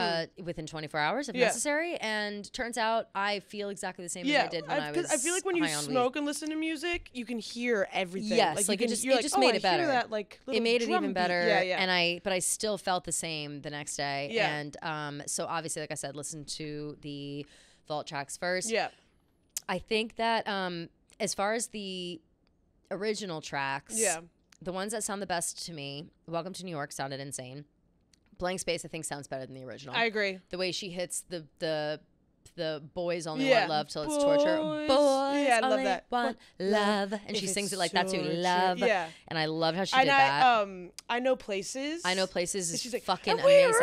within 24 hours if necessary. And turns out I feel exactly the same as I did when I was I feel like when you smoke and listen to music, you can hear everything. Yes, like it just made it better. That, like, it made it even better. Yeah. But I still felt the same the next day. Yeah. And so obviously, like I said, listen to the vault tracks first. Yeah. I think that as far as the original tracks, the ones that sound the best to me, Welcome to New York sounded insane. Blank Space, I think, sounds better than the original. I agree. The way she hits the boys only want love till it's torture. Boys I love only that. want love. And she sings it like that too. Love. Yeah. And I love how she did that. I Know Places. I Know Places is she's like, fucking amazing.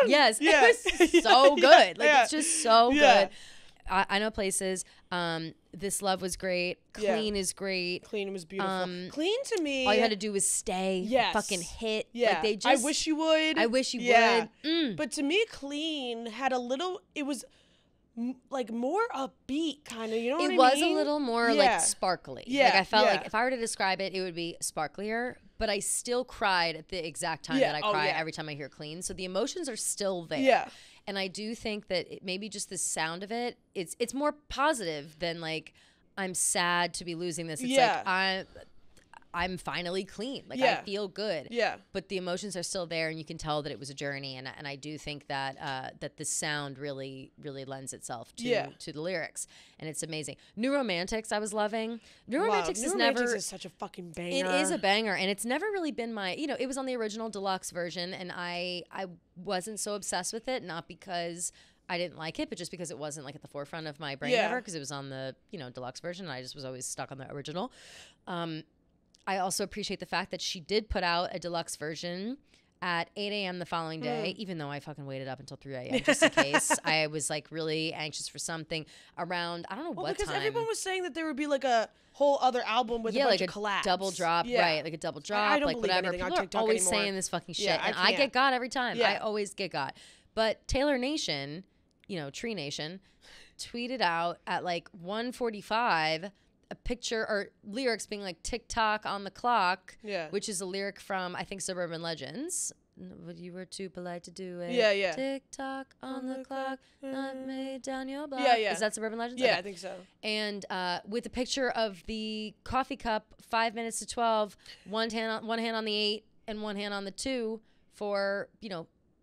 Yes. Yeah. It was so good. Like, it's just so good. I Know Places. This Love was great. Clean is great. Clean was beautiful. Clean to me. All you had to do was stay. Yes. Fucking hit. Yeah. Like they just, I Wish You Would. I Wish You would. Mm. But to me, Clean had a little. It was like more upbeat kind of, you know what I mean? It was a little more like sparkly. Yeah. Like I felt like if I were to describe it, it would be sparklier, but I still cried at the exact time that I cry every time I hear Clean. So the emotions are still there. Yeah. And I do think that maybe just the sound of it, it's more positive than like, I'm sad to be losing this. It's like I'm finally clean. Like I feel good. Yeah. But the emotions are still there, and you can tell that it was a journey. And I do think that that the sound really, really lends itself to the lyrics, and it's amazing. New Romantics, I was loving. New Romantics is such a fucking banger. It is a banger, and it's never really been my. It was on the original deluxe version, and I wasn't so obsessed with it, not because I didn't like it, but just because it wasn't like at the forefront of my brain ever, because it was on the deluxe version, and I just was always stuck on the original. I also appreciate the fact that she did put out a deluxe version at 8 a.m. the following day, even though I fucking waited up until 3 a.m. just in case. I was like really anxious for something around, I don't know what time. Because everyone was saying that there would be like a whole other album with a bunch of collabs. Double drop, right, like a double drop, I don't like believe whatever. anything People on are TikTok always anymore. saying this fucking shit, Yeah, and I get got every time. Yeah. I always get got. But Taylor Nation, Tree Nation, tweeted out at like 1:45 a picture or lyrics being like "tick-tock on the clock," which is a lyric from I think Suburban Legends. You were too polite to do it. Yeah. Tick-tock on the clock, not made down your block. Yeah. Is that Suburban Legends? Yeah, Okay. I think so. And with a picture of the coffee cup, 5 minutes to 12, one hand on the 8 and one hand on the 2 for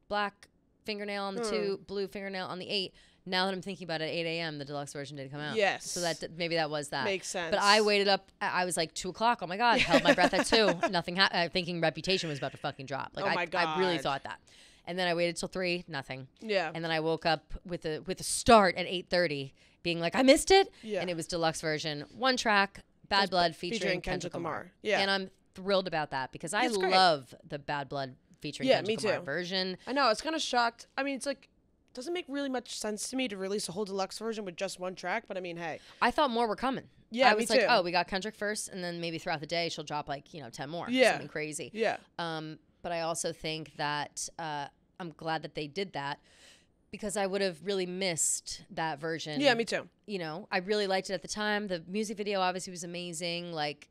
black fingernail on the 2, blue fingernail on the 8. Now that I'm thinking about it, 8 a.m. the deluxe version did come out. Yes. So that maybe that was that. Makes sense. But I waited up. I was like 2 o'clock. Oh my god! Held my breath at 2. Nothing. Thinking Reputation was about to fucking drop. Like my God. I really thought that. And then I waited till 3. Nothing. Yeah. And then I woke up with a start at 8:30, being like I missed it. Yeah. And it was deluxe version, 1 track, Bad Blood featuring Kendrick Lamar. Yeah. And I'm thrilled about that because I love the Bad Blood featuring Kendrick Lamar version. I know. I was kind of shocked. I mean, it's like. Doesn't make really much sense to me to release a whole deluxe version with just 1 track, but I mean, hey. I thought more were coming. Yeah, I was me like, too. oh, we got Kendrick first, and then maybe throughout the day she'll drop like 10 more. Yeah. Something crazy. Yeah. But I also think that I'm glad that they did that because I would have really missed that version. Yeah, me too. I really liked it at the time. The music video obviously was amazing. Like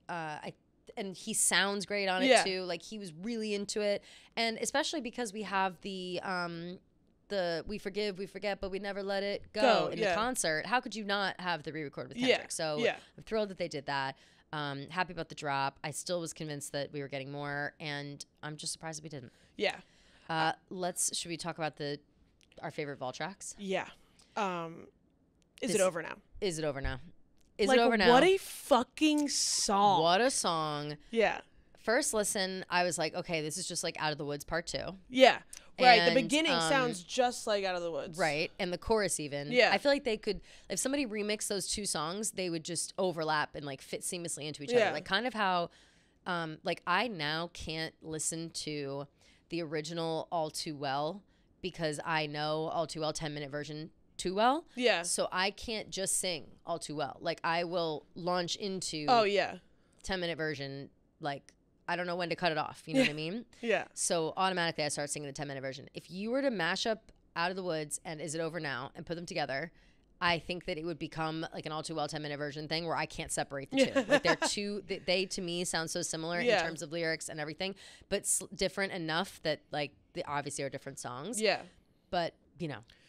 and he sounds great on it too. Like he was really into it, and especially because we have the we forgive, we forget, but we never let it go in the concert. How could you not have the re-record with Kendrick? So I'm thrilled that they did that. Happy about the drop. I still was convinced that we were getting more, and I'm just surprised that we didn't. Yeah. Should we talk about our favorite Vol tracks? Yeah. Is it over now? Is it over now? Is it over now? What a fucking song. What a song. Yeah. First listen, I was like, okay, this is just like Out of the Woods Part 2. Yeah. Right. And, the beginning sounds just like Out of the Woods. Right. And the chorus even. Yeah. I feel like they could, if somebody remixed those 2 songs, they would just overlap and like fit seamlessly into each other. Like kind of how, like I now can't listen to the original All Too Well because I know All Too Well 10-minute version too well. Yeah. So I can't just sing All Too Well. Like I will launch into 10-minute version like I don't know when to cut it off. You know what I mean? Yeah. So automatically I start singing the 10-minute version. If you were to mash up Out of the Woods and Is It Over Now and put them together, I think that it would become like an All Too Well 10-minute version thing where I can't separate the two. Like they're two, they to me sound so similar in terms of lyrics and everything, but different enough that like they obviously are different songs. Yeah. But,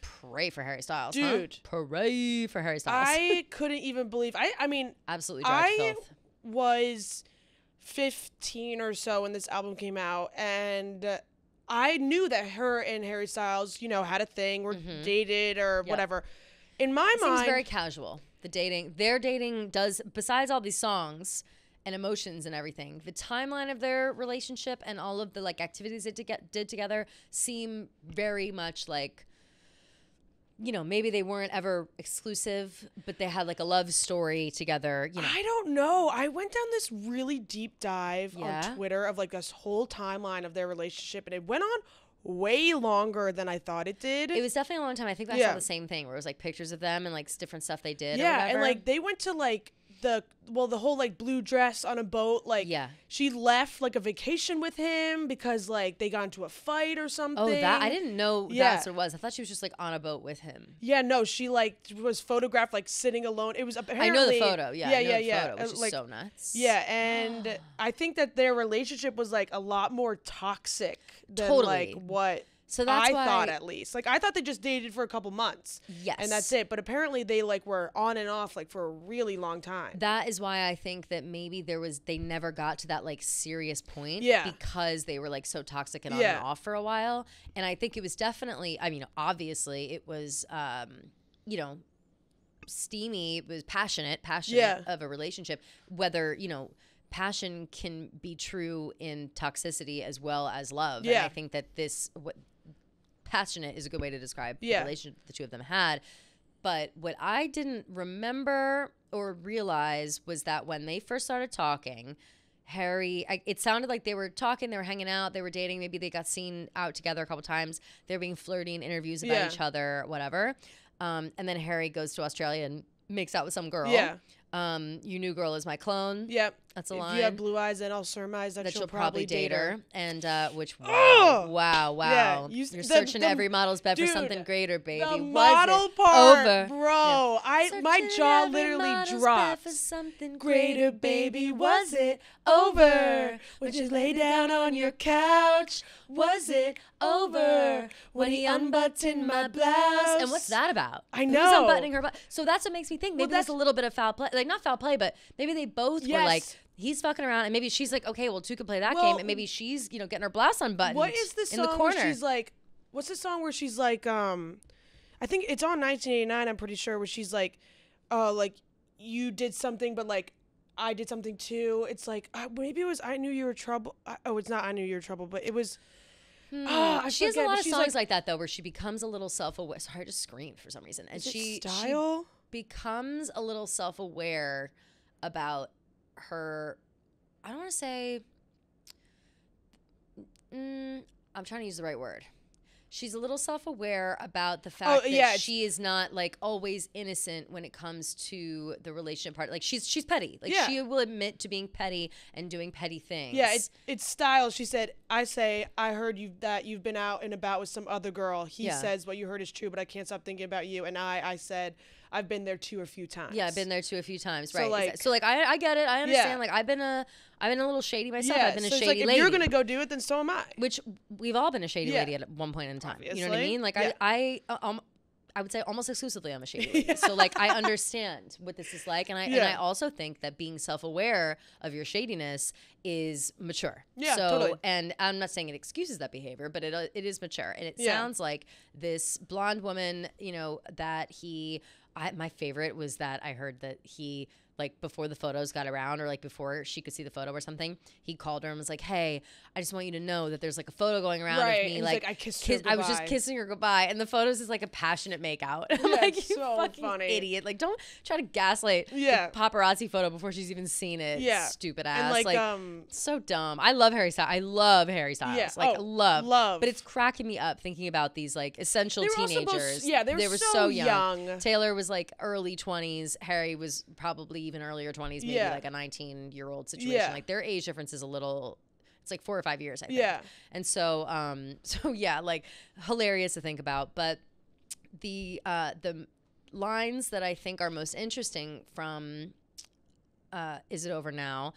pray for Harry Styles, dude. Huh? Pray for Harry Styles. I couldn't even believe, I mean. Absolutely dry filth. Was 15 or so when this album came out, and I knew that her and Harry Styles, had a thing, were dated or whatever. In my mind, seems very casual. Their dating does, besides all these songs and emotions and everything, the timeline of their relationship and all of the like activities they did together seem very much like, maybe they weren't ever exclusive, but they had like a love story together. I don't know. I went down this really deep dive on Twitter of like this whole timeline of their relationship, and it went on way longer than I thought it did. It was definitely a long time. I think I saw the same thing where it was like pictures of them and like different stuff they did. Yeah, or whatever. and like they went to like the whole like blue dress on a boat, like she left like a vacation with him because like they got into a fight or something. Oh, that I didn't know that's what it was. I thought she was just like on a boat with him. Yeah, no, she like was photographed like sitting alone. It was apparently I know the photo. Yeah, yeah, which is like, so nuts. Yeah, and I think that their relationship was like a lot more toxic than like what I thought, at least. Like I thought they just dated for a couple months. Yes. And that's it. But apparently they like were on and off like for a really long time. That is why I think that maybe they never got to that like serious point. Yeah. Because they were like so toxic and on and off for a while. And I think it was definitely, I mean, obviously it was, you know, steamy, it was passionate of a relationship. Whether, you know, passion can be true in toxicity as well as love. Yeah. And I think that passionate is a good way to describe the relationship the two of them had. But what I didn't remember or realize was that when they first started talking, Harry, it sounded like they were talking, they were hanging out, they were dating, maybe they got seen out together a couple times, they were being flirty in interviews about each other, whatever. And then Harry goes to Australia and makes out with some girl. Yeah. Your new girl is my clone. Yep. That's a line. If you have blue eyes, then I'll surmise that she'll probably date her. And which, wow. Yeah, you're searching every model's bed for something greater, baby. The model part, over. Bro. Yeah. My jaw literally dropped. For something greater, baby. Was it over? When you lay down on your couch, was it over? When he unbuttoned my blouse. And what's that about? I know. Who's unbuttoning her blouse? So that's what makes me think maybe there's a little bit of foul play. Like, not foul play, but maybe they both were like, he's fucking around, and maybe she's like, okay, well, two can play that game, and maybe she's, you know, getting her blouse unbuttoned. What is the song in the corner? Where she's like, what's the song where she's like, I think it's on 1989, I'm pretty sure, where she's like, like, you did something, but like, I did something too. It's like, maybe it was I Knew You Were Trouble. It's not I Knew You Were Trouble, but it was. She has a lot of songs like that, though, where she becomes a little self-aware. Sorry, I just screamed for some reason. And she becomes a little self-aware about her, I don't want to say, I'm trying to use the right word. She's a little self-aware about the fact that she is not like always innocent when it comes to the relationship part. Like she's petty. Like she will admit to being petty and doing petty things. Yeah, it's style. She said, I heard that you've been out and about with some other girl. He says what you heard is true, but I can't stop thinking about you. And I said, I've been there too a few times. Yeah, I've been there too a few times. Right. So like I get it. I understand. Like I've been a little shady myself. I've been a shady lady. If you're gonna go do it, then so am I. Which we've all been a shady lady at one point in time. Obviously. You know what I mean? Like I would say almost exclusively I'm a shady lady. So like I understand what this is like, and I also think that being self-aware of your shadiness is mature. Yeah, totally. And I'm not saying it excuses that behavior, but it is mature. And it sounds like this blonde woman, you know, that my favorite was that I heard that he, like, before the photos got around, or like before she could see the photo or something, he called her and was like, hey, I just want you to know that there's like a photo going around of me. And like I kissed her goodbye. I was just kissing her goodbye. And the photos is like a passionate make out. Yeah, like, you so fucking funny. idiot. Like, don't try to gaslight the paparazzi photo before she's even seen it. Yeah. Stupid ass. And like so dumb. I love Harry Styles. Yeah. Like, love. But it's cracking me up thinking about these like essential teenagers. They were so young. Taylor was like early 20s. Harry was probably even earlier 20s, maybe like a 19-year-old situation. Yeah. Like their age difference is a little, it's like 4 or 5 years, I think. Yeah. And so like hilarious to think about. But the lines that I think are most interesting from Is It Over Now?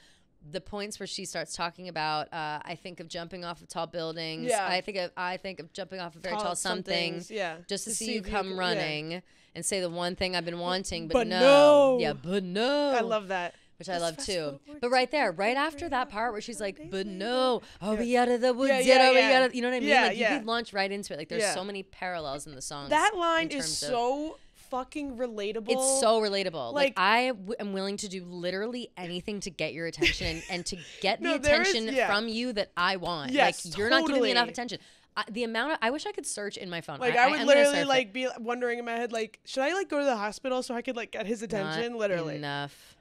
The points where she starts talking about, I think of jumping off of tall buildings. Yeah. I think of jumping off of very tall somethings. Yeah. Just to see you come running and say the one thing I've been wanting, but no. Yeah, but no. I love that. Which I love too. But right there, right after that part where she's like, but no, I'll be out of the woods. You know what I mean? Yeah, like you could launch right into it. Like there's so many parallels in the songs. That line is so fucking relatable. It's so relatable. Like I am willing to do literally anything to get your attention and to get the attention from you that I want. Yes, like you're not giving me enough attention. I wish I could search in my phone. Like I would literally like be wondering in my head, like, should I like go to the hospital so I could like get his attention? Not literally enough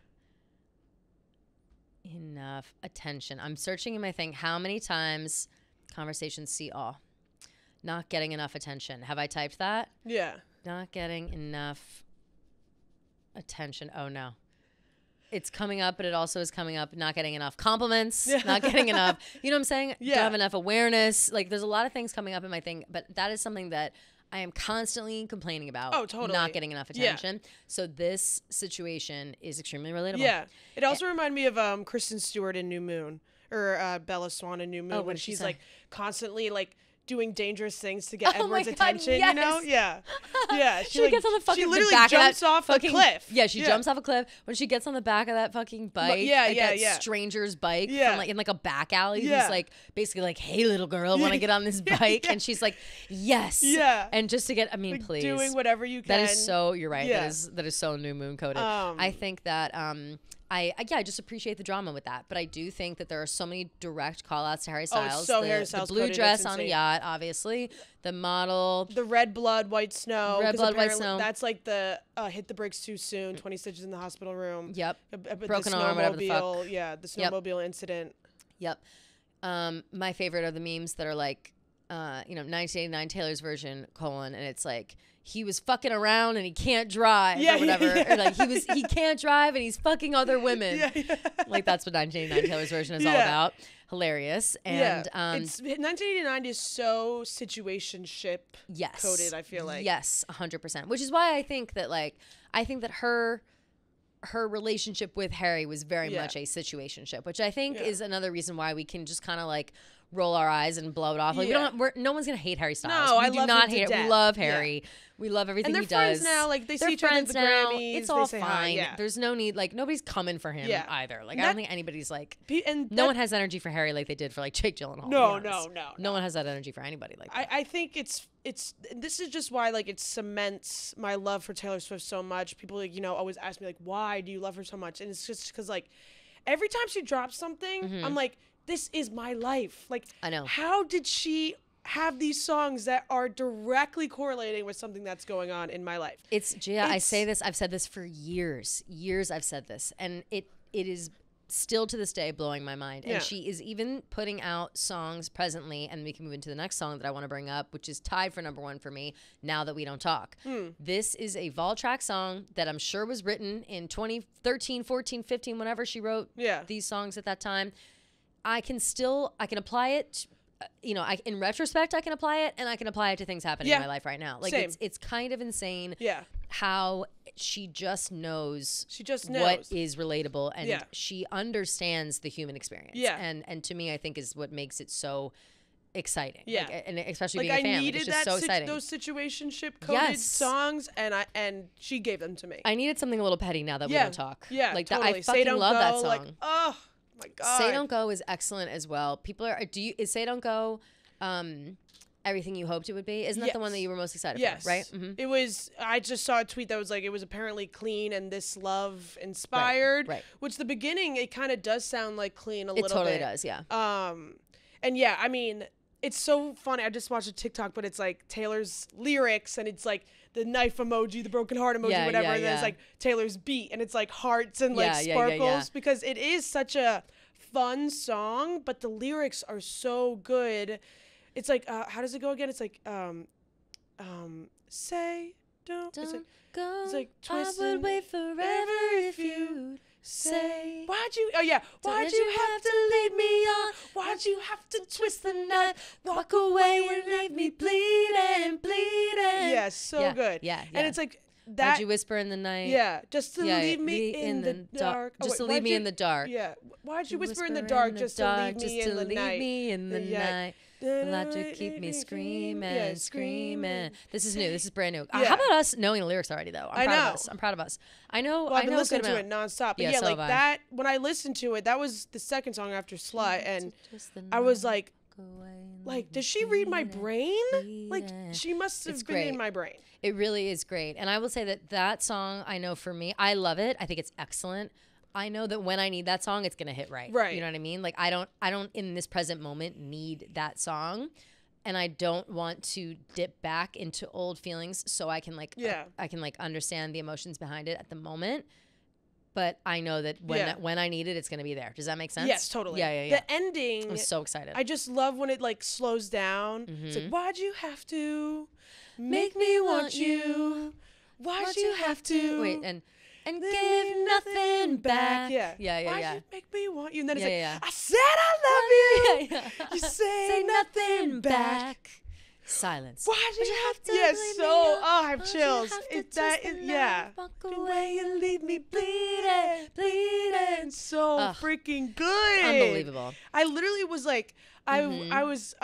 attention. I'm searching in my thing. How many times conversations see all? Not getting enough attention. Have I typed that? Yeah. Not getting enough attention. Oh no. it's coming up, but it also is coming up not getting enough compliments, not getting enough, you know what I'm saying? Don't have enough awareness. Like there's a lot of things coming up in my thing, but that is something that I am constantly complaining about. Oh, totally. Not getting enough attention. So this situation is extremely relatable. Yeah. It also reminded me of Kristen Stewart in New Moon, or Bella Swan in New Moon, when she's like constantly like doing dangerous things to get Edward's attention, you know? Yeah. She like, gets on the fucking she literally back jumps of that off a cliff. Yeah, she jumps off a cliff. When she gets on the back of that fucking bike, that stranger's bike from like in like a back alley, who's like basically like, hey little girl, want to get on this bike? And she's like, yes. Yeah. And just to get, I mean, like, please. Doing whatever you can. That is so, you're right. That is so New Moon coded. I think that I just appreciate the drama with that, but I do think that there are so many direct call-outs to Harry Styles. Harry Styles, the blue dress on a yacht, obviously, the model, the red blood, white snow. Red blood, white snow. That's like the hit the brakes too soon. 20 stitches in the hospital room. Yep. Broken arm, whatever the fuck. Yeah, the snowmobile incident. Yep. My favorite are the memes that are like, 1989 Taylor's version, and it's like, he was fucking around and he can't drive or whatever. Or like he can't drive and he's fucking other women. Like that's what 1989 Taylor's version is all about. Hilarious. And it's 1989 is so situationship coded, I feel like. Yes, 100%. Which is why I think that her relationship with Harry was very much a situationship, which I think is another reason why we can just kind of like roll our eyes and blow it off. Like no one's gonna hate Harry Styles. No, we do not hate it. We love Harry. We love everything he does. And they're friends now. Like they see each other at the Grammys. It's all fine. There's no need. Like nobody's coming for him either. Like I don't think anybody's like. No one has energy for Harry like they did for like Jake Gyllenhaal. No one has that energy for anybody like that. I think it's. This is just why like it cements my love for Taylor Swift so much. People like always ask me like, why do you love her so much? And it's just because like every time she drops something, I'm like, this is my life. Like I know. How did she have these songs that are directly correlating with something that's going on in my life? It's I say this, I've said this for years I've said this, and it is still to this day blowing my mind. And she is even putting out songs presently, and we can move into the next song that I want to bring up, which is tied for #1 for me, Now That We Don't Talk. This is a Vol track song that I'm sure was written in 2013, 14, 15, whenever she wrote these songs at that time. I can apply it, in retrospect, I can apply it, and I can apply it to things happening in my life right now. Like it's kind of insane how she just knows what is relatable, and she understands the human experience. And to me, I think is what makes it so exciting. And especially being a fan, it's just so exciting. Those situationship coded songs, and she gave them to me. I needed something a little petty Now That We Don't Talk. Like totally. That. I fucking love that song. Like, oh my God. Say Don't Go is excellent as well. Is Say Don't Go everything you hoped it would be? Isn't that the one that you were most excited for, right? It was, I just saw a tweet that was like, it was apparently clean and This Love inspired, which the beginning, it kind of does sound like clean a little bit. It totally does, yeah. And yeah, I mean, it's so funny. I just watched a TikTok, but it's like Taylor's lyrics, and it's like the knife emoji, the broken heart emoji, whatever. And then it's like Taylor's beat, and it's like hearts and like sparkles, because it is such a fun song, but the lyrics are so good. It's like, how does it go again? It's like, say don't go. It's like I would wait forever if you'd say. Why'd you have to lead me on? Why'd you have to twist the knife? Walk away and leave me bleeding. Yeah, so good. Yeah. And it's like that. Why'd you whisper in the night? Yeah, just to leave me in the dark. Just to leave me in the dark. Yeah. Why'd you whisper in the dark just to leave me in the night? Allowed to keep me screaming. This is new. This is brand new. How about us knowing the lyrics already, though? I'm proud of us. I know. Well, I've been listening to it nonstop. But so like that, when I listened to it, that was the second song after Slut, and I was like, does she read my brain? Like, she must have been in my brain. It really is great. And I will say that song, I know for me, I love it. I think it's excellent. I know that when I need that song, it's going to hit right. You know what I mean? Like I don't in this present moment need that song, and I don't want to dip back into old feelings so I can I can understand the emotions behind it at the moment. But I know that when I need it, it's going to be there. Does that make sense? Yes, totally. Yeah. The ending. I'm so excited. I just love when it like slows down. It's like, why'd you have to make me want you? Why'd you have to? Wait, and and give nothing back. Yeah. Why'd you make me want you? And then it's yeah. I said I love you. You say nothing back. Silence. Why'd you have to leave me alone? I have chills. Walk away and leave me bleeding. So freaking good. Unbelievable. I literally was like, I was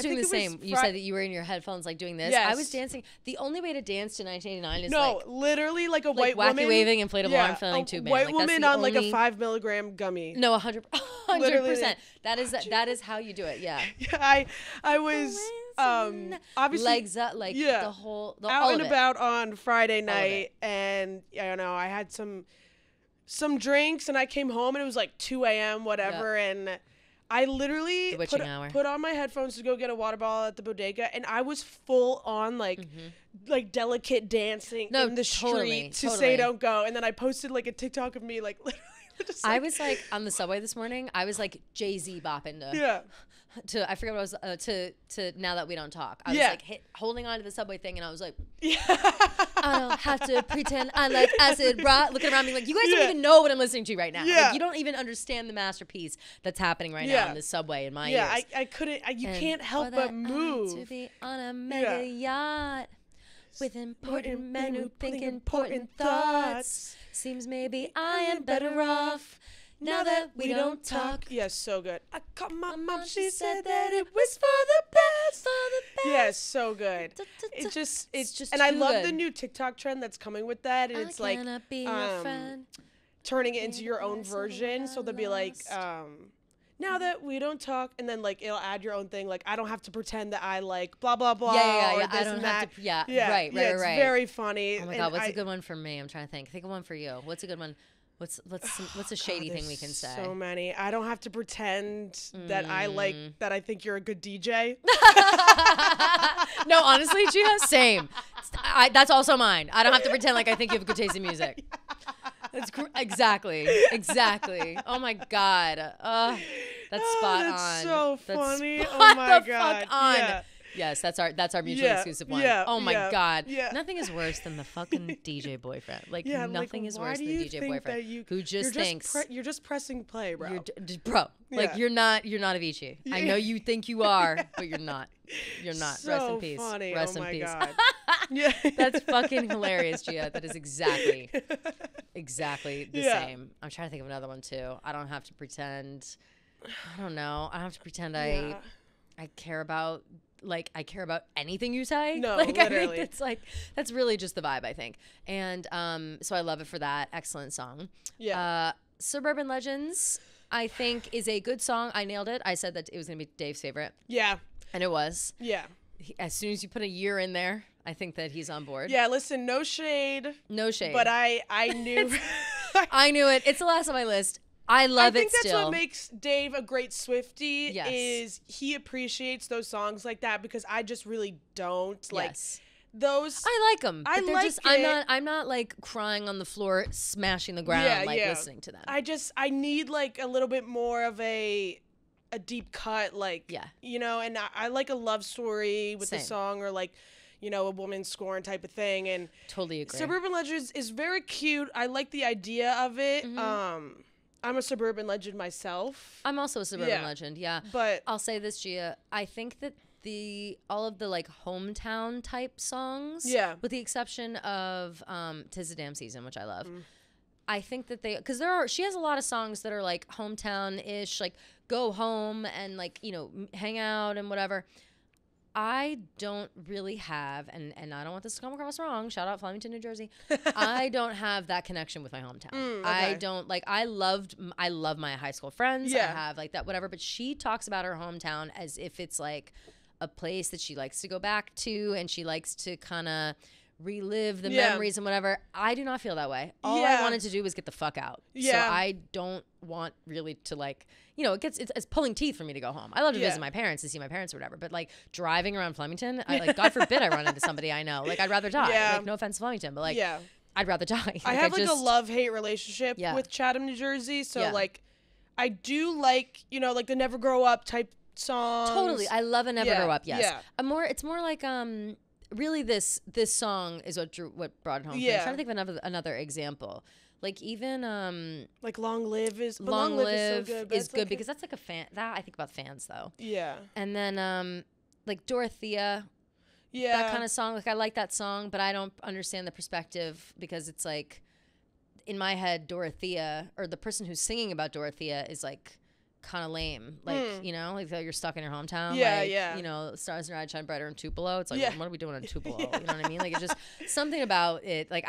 doing the same. You said that you were in your headphones like doing this. Yes. I was dancing. The only way to dance to 1989 is literally like a like white woman. Wacky waving, inflatable arm flailing tube band. White woman on like a 5 milligram gummy. No, 100%. That is how you do it. Yeah. I was obviously legs up like the whole out and about on Friday night, and I don't know, I had some drinks and I came home and it was like 2 a.m. whatever, and I literally put on my headphones to go get a water bottle at the bodega, and I was full on like delicate dancing in the street to Say Don't Go, and then I posted like a TikTok of me like literally just I was like on the subway this morning, I was like Jay-Z bopping to I forget what I was to Now That We Don't Talk. I was like holding on to the subway thing, and I was like, I don't have to pretend I like acid rock. Looking around me like, you guys don't even know what I'm listening to right now. Like, you don't even understand the masterpiece that's happening right now in the subway in my ears. I couldn't. You can't help but move. To be on a mega yacht with important men who think important thoughts. Seems maybe I am better off now that we don't talk. Yes, so good. I called my mom. She said that it was for the best. Yes, so good. It's just, and I love the new TikTok trend that's coming with that. And it's like turning it into your own version. So they'll be like, now that we don't talk, and then like it'll add your own thing. Like, I don't have to pretend that I like blah blah blah. Yeah. I don't have to. Right. It's very funny. Oh my God, what's a good one for me? I'm trying to think. Think of one for you. What's a good one? What's a shady thing we can say? So many. I don't have to pretend that I like that. I think you're a good DJ. No, honestly, Gia, same. That's also mine. I don't have to pretend like I think you have good taste in music. That's exactly. Oh my God. That's spot on. That's so funny. Oh my God. Fuck on. Yeah. Yes, that's our mutually exclusive one. Oh my God. Yeah. Nothing is worse than the fucking DJ boyfriend. Like nothing is worse than the DJ boyfriend who just thinks you're just pressing play, bro. Like you're not Avicii. I know you think you are, but you're not. You're not. So Rest in peace. Funny. Rest in peace. God. Yeah. That's fucking hilarious, Gia. That is exactly the same. I'm trying to think of another one too. I don't have to pretend. I don't know. I don't have to pretend I care about. Like, I care about anything you say. No, like, literally. I think it's like, that's really just the vibe, I think. And so I love it for that. Excellent song. Yeah. Suburban Legends, I think, is a good song. I nailed it. I said that it was going to be Dave's favorite. Yeah. And it was. Yeah. As soon as you put a year in there, I think that he's on board. Yeah, listen, no shade. No shade. But I knew. I knew it. It's the last on my list. I love it still. I think that's what makes Dave a great Swiftie is he appreciates those songs like that, because I just really don't. Like those. I like them. I like it. I'm not like crying on the floor, smashing the ground, listening to them. I need like a little bit more of a deep cut, like, you know, and I like a love story with the song, or like, you know, a woman scorn type of thing. And totally agree. Suburban Legends is very cute. I like the idea of it. I'm a suburban legend myself. I'm also a suburban legend, But I'll say this, Gia. I think that all of the like hometown type songs, with the exception of "'Tis a Damn Season," which I love. I think that because she has a lot of songs that are like hometown-ish, like go home and like, you know, hang out and whatever. I don't really have, and I don't want this to come across wrong, shout out Flemington, New Jersey. I don't have that connection with my hometown. Okay. I don't, like, I love my high school friends. I have, like, that, whatever. But she talks about her hometown as if it's, like, a place that she likes to go back to, and she likes to kind of relive the memories and whatever. I do not feel that way. All I wanted to do was get the fuck out. So I don't want really to, like, you know, it's pulling teeth for me to go home. I love to visit my parents, to see my parents or whatever, but like driving around Flemington, like, God forbid I run into somebody I know. Like, I'd rather die. Like, no offense to Flemington, but like, I'd rather die. Like, I have like a love-hate relationship with Chatham, New Jersey. So like, I do like, you know, like the Never Grow Up type songs. Totally. I love a Never Grow Up. Yes. It's more like, really this song is what brought it home. Yeah. I'm trying to think of another example. Like even like Long Live is so good because that's like a fan. That I think about fans though. Yeah. And then like Dorothea. Yeah. That kind of song. Like I like that song, but I don't understand the perspective because it's like in my head Dorothea or the person who's singing about Dorothea is like kind of lame, like you know, like you're stuck in your hometown. You know, stars in your eyes shine brighter in Tupelo. It's like, what are we doing in Tupelo? You know what I mean? Like it's just something about it. Like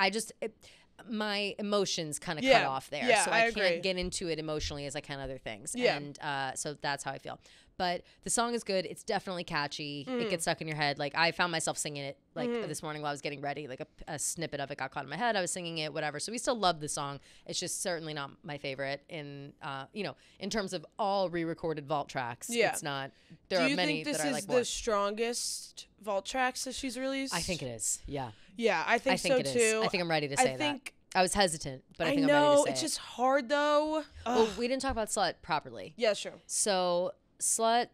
my emotions kind of cut off there, so I can't get into it emotionally as I can other things. And so that's how I feel. But the song is good. It's definitely catchy. It gets stuck in your head. Like I found myself singing it like this morning while I was getting ready. Like a snippet of it got caught in my head. I was singing it, whatever. So we still love the song. It's just certainly not my favorite in you know, in terms of all re-recorded vault tracks. Yeah. It's not. There are many that I like more. Do you think this is the strongest vault tracks that she's released? I think it is. Yeah. Yeah, I think so too. I think I'm ready to say that. I was hesitant, but I think I'm ready to say it. It's just hard though. Well, we didn't talk about Slut properly. Yeah, sure. So Slut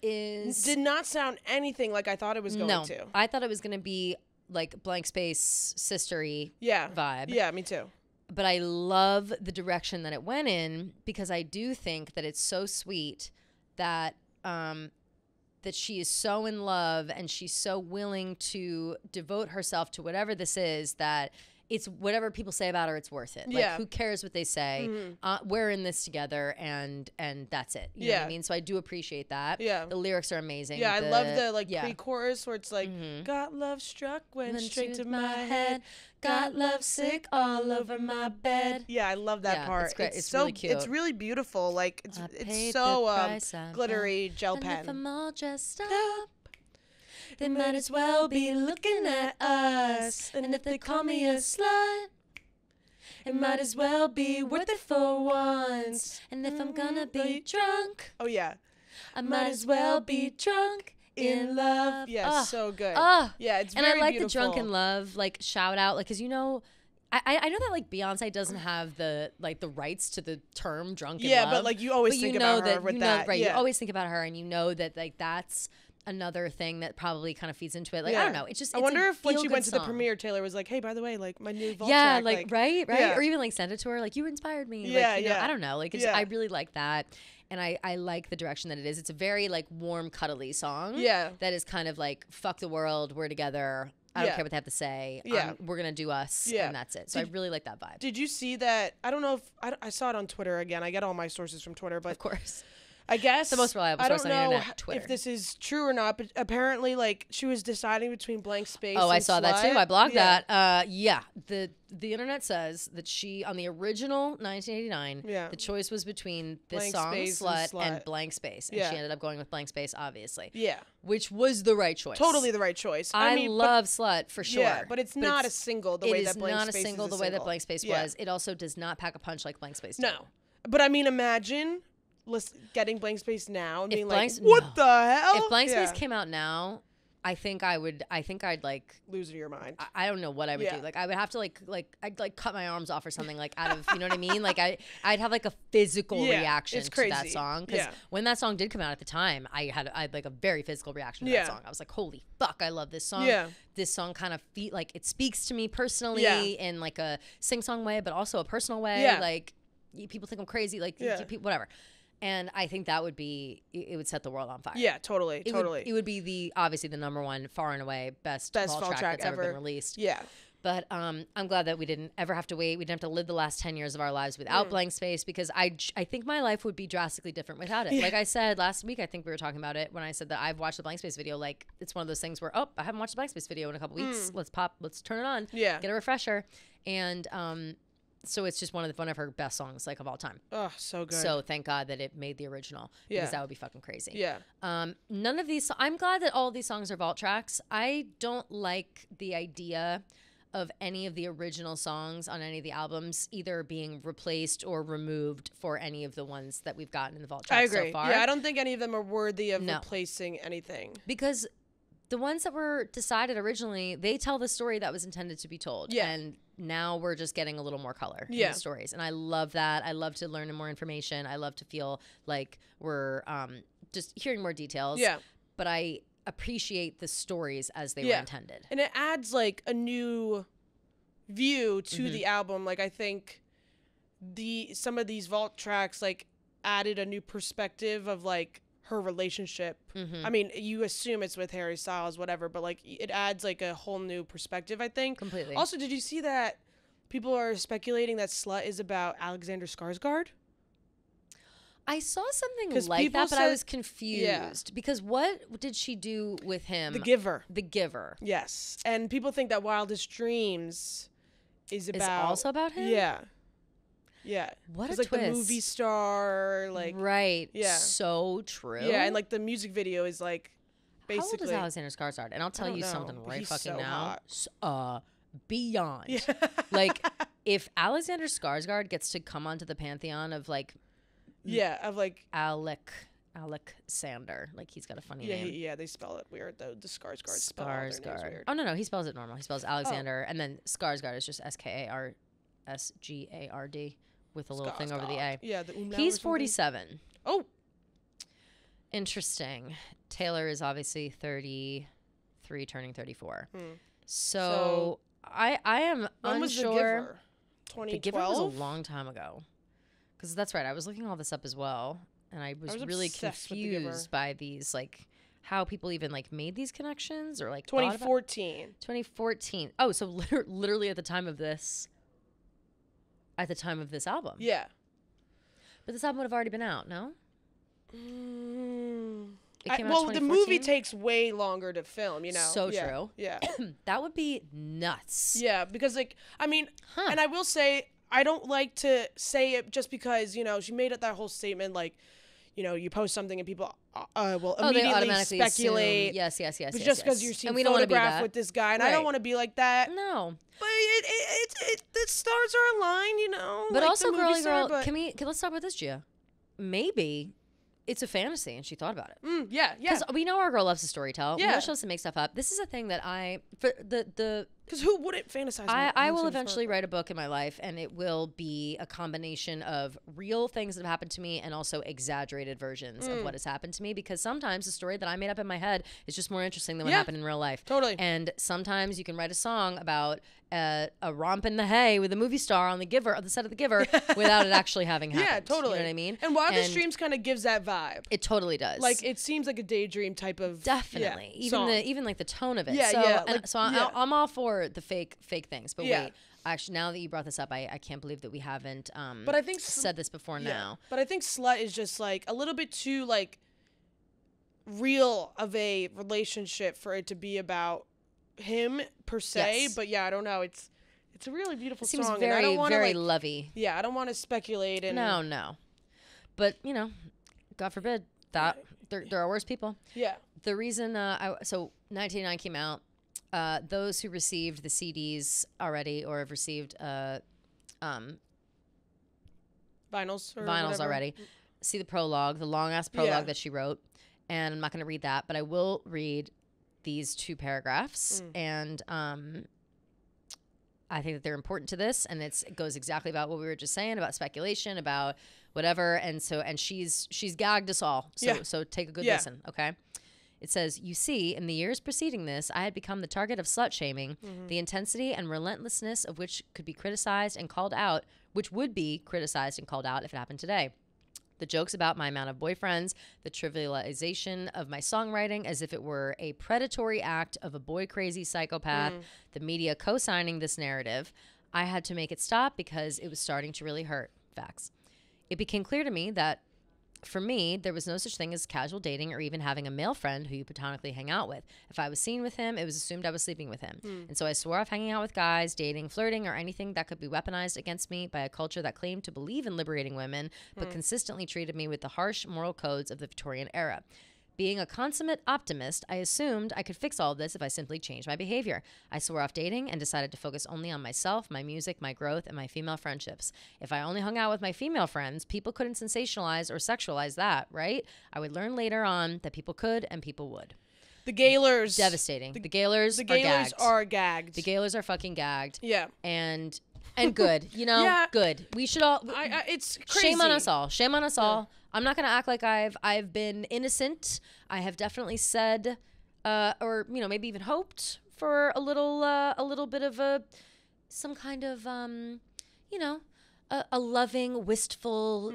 did not sound anything like I thought it was going to. I thought it was going to be like Blank Space sistery vibe. Yeah, me too. But I love the direction that it went in because I do think that it's so sweet that that she is so in love and she's so willing to devote herself to whatever this is that it's whatever people say about her, it's worth it. Like, who cares what they say? We're in this together, and that's it. You know what I mean? So I do appreciate that. Yeah. The lyrics are amazing. Yeah, I love the pre-chorus where it's like, got love struck, went straight to my head. Got love sick all over my bed. Yeah, I love that part. It's great. It's so really cute. It's really beautiful. Like it's so glittery gel pen. And if I'm all dressed up, they might as well be looking at us. And if they call me a slut, it might as well be worth it for once. And if I'm gonna be drunk, I might as well be drunk in love. Yeah, so good. Yeah, it's very and I like beautiful. the drunk in love like shout out, like, because you know, I know that like Beyonce doesn't have the rights to the term drunk in love. Yeah, but like you always think about her with that. Right, you always think about her, and you know that like that's another thing that probably kind of feeds into it. Like, I don't know. It's just, I wonder if when she went to the premiere, Taylor was like, hey, by the way, like my new vault track. Like, right? Or even like send it to her. Like, you inspired me. Like, you know, I don't know. Like, I really like that. And I like the direction that it is. It's a very like warm, cuddly song. Yeah. That is kind of like, fuck the world. We're together. I don't care what they have to say. We're going to do us. Yeah. And that's it. So I really like that vibe. Did you see that? I don't know if I saw it on Twitter again. I get all my sources from Twitter, but of course. I guess the most reliable source on the internet, Twitter. If this is true or not, but apparently, like, she was deciding between Blank Space. Oh, and I saw Slut. that too. I blogged that. The internet says that she on the original 1989, the choice was between this song Slut and Blank Space, and she ended up going with Blank Space, obviously. Yeah, which was the right choice. Totally the right choice. I mean, love Slut for sure. Yeah, but it's not a single the way that Blank Space is. It is not a single the way that Blank Space was. It also does not pack a punch like Blank Space did. No, but I mean, imagine getting Blank Space now and being like, what the hell? If Blank Space came out now, I think I'd like losing your mind. I don't know what I would do. Like I would have to I'd like cut my arms off or something, like out of, you know what I mean? Like I'd have like a physical reaction to that song, because when that song did come out at the time, I had like a very physical reaction to that song. I was like, holy fuck, I love this song. Yeah. This song kind of like it speaks to me personally in like a sing-song way, but also a personal way. Yeah. Like people think I'm crazy, like whatever. And I think that would be, it would set the world on fire. Yeah, totally. It would be obviously the number one, far and away, best vault track that's ever been released. Yeah. But I'm glad that we didn't ever have to wait. We didn't have to live the last 10 years of our lives without Blank Space, because I think my life would be drastically different without it. Yeah. Like I said last week, I think we were talking about it when I said that I've watched the Blank Space video. Like, it's one of those things where, I haven't watched the Blank Space video in a couple weeks. Let's turn it on. Yeah. Get a refresher. And so it's just one of her best songs, like, of all time. Oh, so good. So thank God that it made the original, because that would be fucking crazy. Yeah. None of these, I'm glad that all of these songs are vault tracks. I don't like the idea of any of the original songs on any of the albums either being replaced or removed for any of the ones that we've gotten in the vault tracks so far. Yeah, I don't think any of them are worthy of replacing anything. Because the ones that were decided originally, they tell the story that was intended to be told. Yeah. And now we're just getting a little more color in the stories. And I love that. I love to learn more information. I love to feel like we're just hearing more details. Yeah. But I appreciate the stories as they were intended. And it adds like a new view to the album. Like I think some of these vault tracks like added a new perspective of like her relationship. I mean, you assume it's with Harry Styles, whatever, but like it adds like a whole new perspective, I think. Completely. Also, did you see that people are speculating that Slut is about Alexander Skarsgård? I saw something like that, but I was confused because what did she do with him? The Giver. The Giver. Yes. And people think that Wildest Dreams is also about him? Yeah. Yeah. What a like twist. The movie star, like. Right. Yeah. So true. Yeah, and like the music video is like basically. How old is Alexander Skarsgård? And I'll tell you something right fucking now. Hot. Beyond. Yeah. Like, if Alexander Skarsgård gets to come onto the pantheon of like. Yeah, of like Alexander. Like he's got a funny name. Yeah, they spell it weird though. The Skarsgård spell their names weird. Oh no, he spells it normal. He spells Alexander, and then Skarsgård is just Skarsgard with a little thing over the A. Yeah, the umlaut. He's 47. Oh, interesting. Taylor is obviously 33, turning 34. So I am when unsure. Was The Giver? 2012? The Giver was a long time ago. Because that's right. I was looking all this up as well, and I was really confused by these, like, how people even, like, made these connections or, like, 2014. 2014. Oh, so literally at the time of this album. Yeah. But this album would have already been out, no? It came out well, the movie takes way longer to film, you know? So true. Yeah. That would be nuts. Yeah, because, like, I mean, and I will say, I don't like to say it just because, you know, she made it that whole statement, like, you know, you post something and people will immediately speculate. Yes. But just because you're seeing photograph with this guy, and I don't want to be like that. No. But the stars are aligned, you know. But like also, girl, let's talk about this, Gia. Maybe it's a fantasy, and she thought about it. Yeah. Because we know our girl loves to storytell. Yeah. We know she loves to make stuff up. This is a thing that because who wouldn't fantasize? I will eventually write a book in my life, and it will be a combination of real things that have happened to me and also exaggerated versions of what has happened to me. Because sometimes the story that I made up in my head is just more interesting than what happened in real life. Totally. And sometimes you can write a song about a romp in the hay with a movie star on the set of The Giver without it actually having happened. Yeah, totally. You know what I mean? And Wildest Dreams kind of gives that vibe. It totally does. Like it seems like a daydream type of definitely. Even like the tone of it. Yeah, I'm all for the fake things. But wait, actually, now that you brought this up, I can't believe that we haven't but I think said this before now. But I think Slut is just like a little bit too like real of a relationship for it to be about him per se. Yes. But I don't know. It's a really beautiful song. Seems very, and I don't very lovey. Yeah, I don't want to speculate. And no. But, you know, God forbid that there are worse people. Yeah. The reason, so 1989 came out. Those who received the CDs already or have received vinyls already, see the prologue, the long-ass prologue that she wrote. And I'm not going to read that, but I will read these 2 paragraphs. And I think that they're important to this, and it goes exactly about what we were just saying about speculation, about whatever. And she's gagged us all. So take a good listen, okay? It says, "You see, in the years preceding this, I had become the target of slut shaming, the intensity and relentlessness of which would be criticized and called out if it happened today. The jokes about my amount of boyfriends, the trivialization of my songwriting as if it were a predatory act of a boy-crazy psychopath, the media co-signing this narrative. I had to make it stop because it was starting to really hurt." Facts. "It became clear to me that for me, there was no such thing as casual dating or even having a male friend who you platonically hang out with. If I was seen with him, it was assumed I was sleeping with him. And so I swore off hanging out with guys, dating, flirting, or anything that could be weaponized against me by a culture that claimed to believe in liberating women, but consistently treated me with the harsh moral codes of the Victorian era. Being a consummate optimist, I assumed I could fix all of this if I simply changed my behavior. I swore off dating and decided to focus only on myself, my music, my growth, and my female friendships. If I only hung out with my female friends, people couldn't sensationalize or sexualize that, right? I would learn later on that people could and people would." The Gaylors. Devastating. The Gaylors are gagged. The Gaylors are fucking gagged. Yeah. And good, you know, good. We should all. It's crazy. Shame on us all. Shame on us all. I'm not gonna act like I've been innocent. I have definitely said or maybe even hoped for a little bit of some kind of a loving, wistful,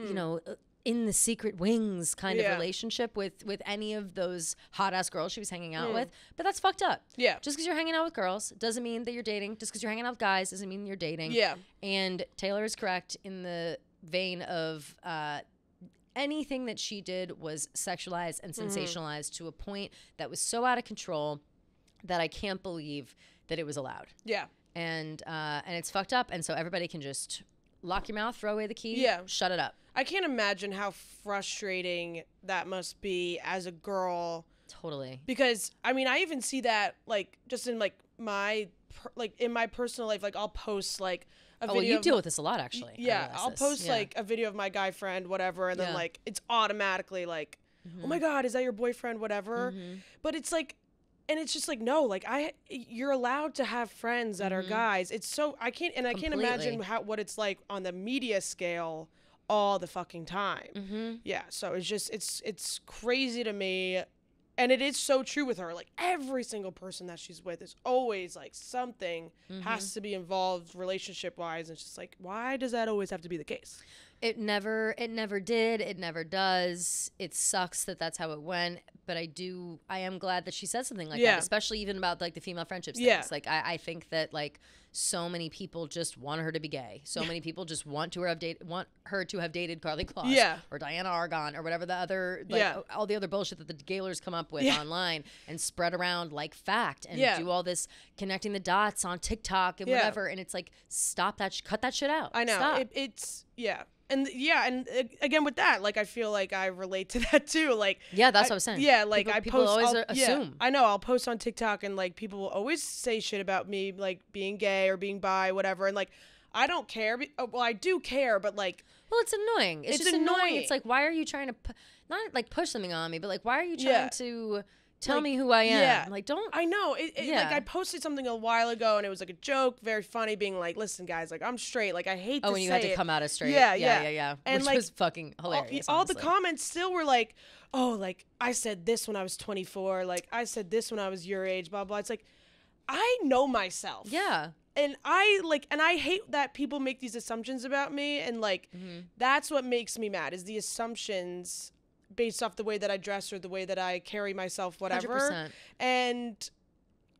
in the secret wings kind of relationship with any of those hot ass girls she was hanging out with. But that's fucked up. Yeah. Just because you're hanging out with girls doesn't mean that you're dating. Just because you're hanging out with guys doesn't mean you're dating. Yeah. And Taylor is correct in the vein of anything that she did was sexualized and sensationalized to a point that was so out of control that I can't believe that it was allowed. Yeah. And it's fucked up. And so everybody can just lock your mouth, throw away the key, shut it up. I can't imagine how frustrating that must be as a girl. Totally. Because, I mean, I even see that, like, just in, like, in my personal life, like, I'll post, like, a video. Well, you deal with this a lot, actually. Yeah, I'll post, like, a video of my guy friend, whatever, and then, like, it's automatically, like, oh, my God, is that your boyfriend, whatever? But it's, like, and it's just like, no, like you're allowed to have friends that are guys. It's so, I can't imagine what it's like on the media scale all the fucking time. Yeah. So it's just, it's crazy to me. And it is so true with her. Like every single person that she's with is always like something has to be involved relationship wise. And it's just like, why does that always have to be the case? It never did. It never does. It sucks that that's how it went. But I am glad that she said something like that, especially even about like the female friendships things. Like I think that like so many people just want her to be gay. So many people just want her to have dated Carly Kloss or Diana Argon or whatever the other, all the other bullshit that the Gaylors come up with online and spread around like fact and do all this connecting the dots on TikTok and whatever. And it's like, stop that, cut that shit out. I know. It's And again with that, like I feel like I relate to that too. Like that's what I was saying. Yeah, like people always assume. I know. I'll post on TikTok and like people will always say shit about me, like being gay or being bi, whatever. And like I don't care. Well, I do care, but like, well, it's annoying. It's just annoying. It's like, why are you trying to not like push something on me, but like, why are you trying to tell me who I am? Yeah. Like, don't. I know. Like, I posted something a while ago, and it was like a joke, very funny, being like, "Listen, guys, like, I'm straight. Like, I hate to say it." Oh, and you had to come out as straight. Yeah. And which like, was fucking hilarious. All the comments still were like, "Oh, like I said this when I was 24. Like I said this when I was your age. Blah blah." It's like, I know myself. Yeah. And I hate that people make these assumptions about me, and like, that's what makes me mad is the assumptions based off the way that I dress or the way that I carry myself, whatever. 100%. And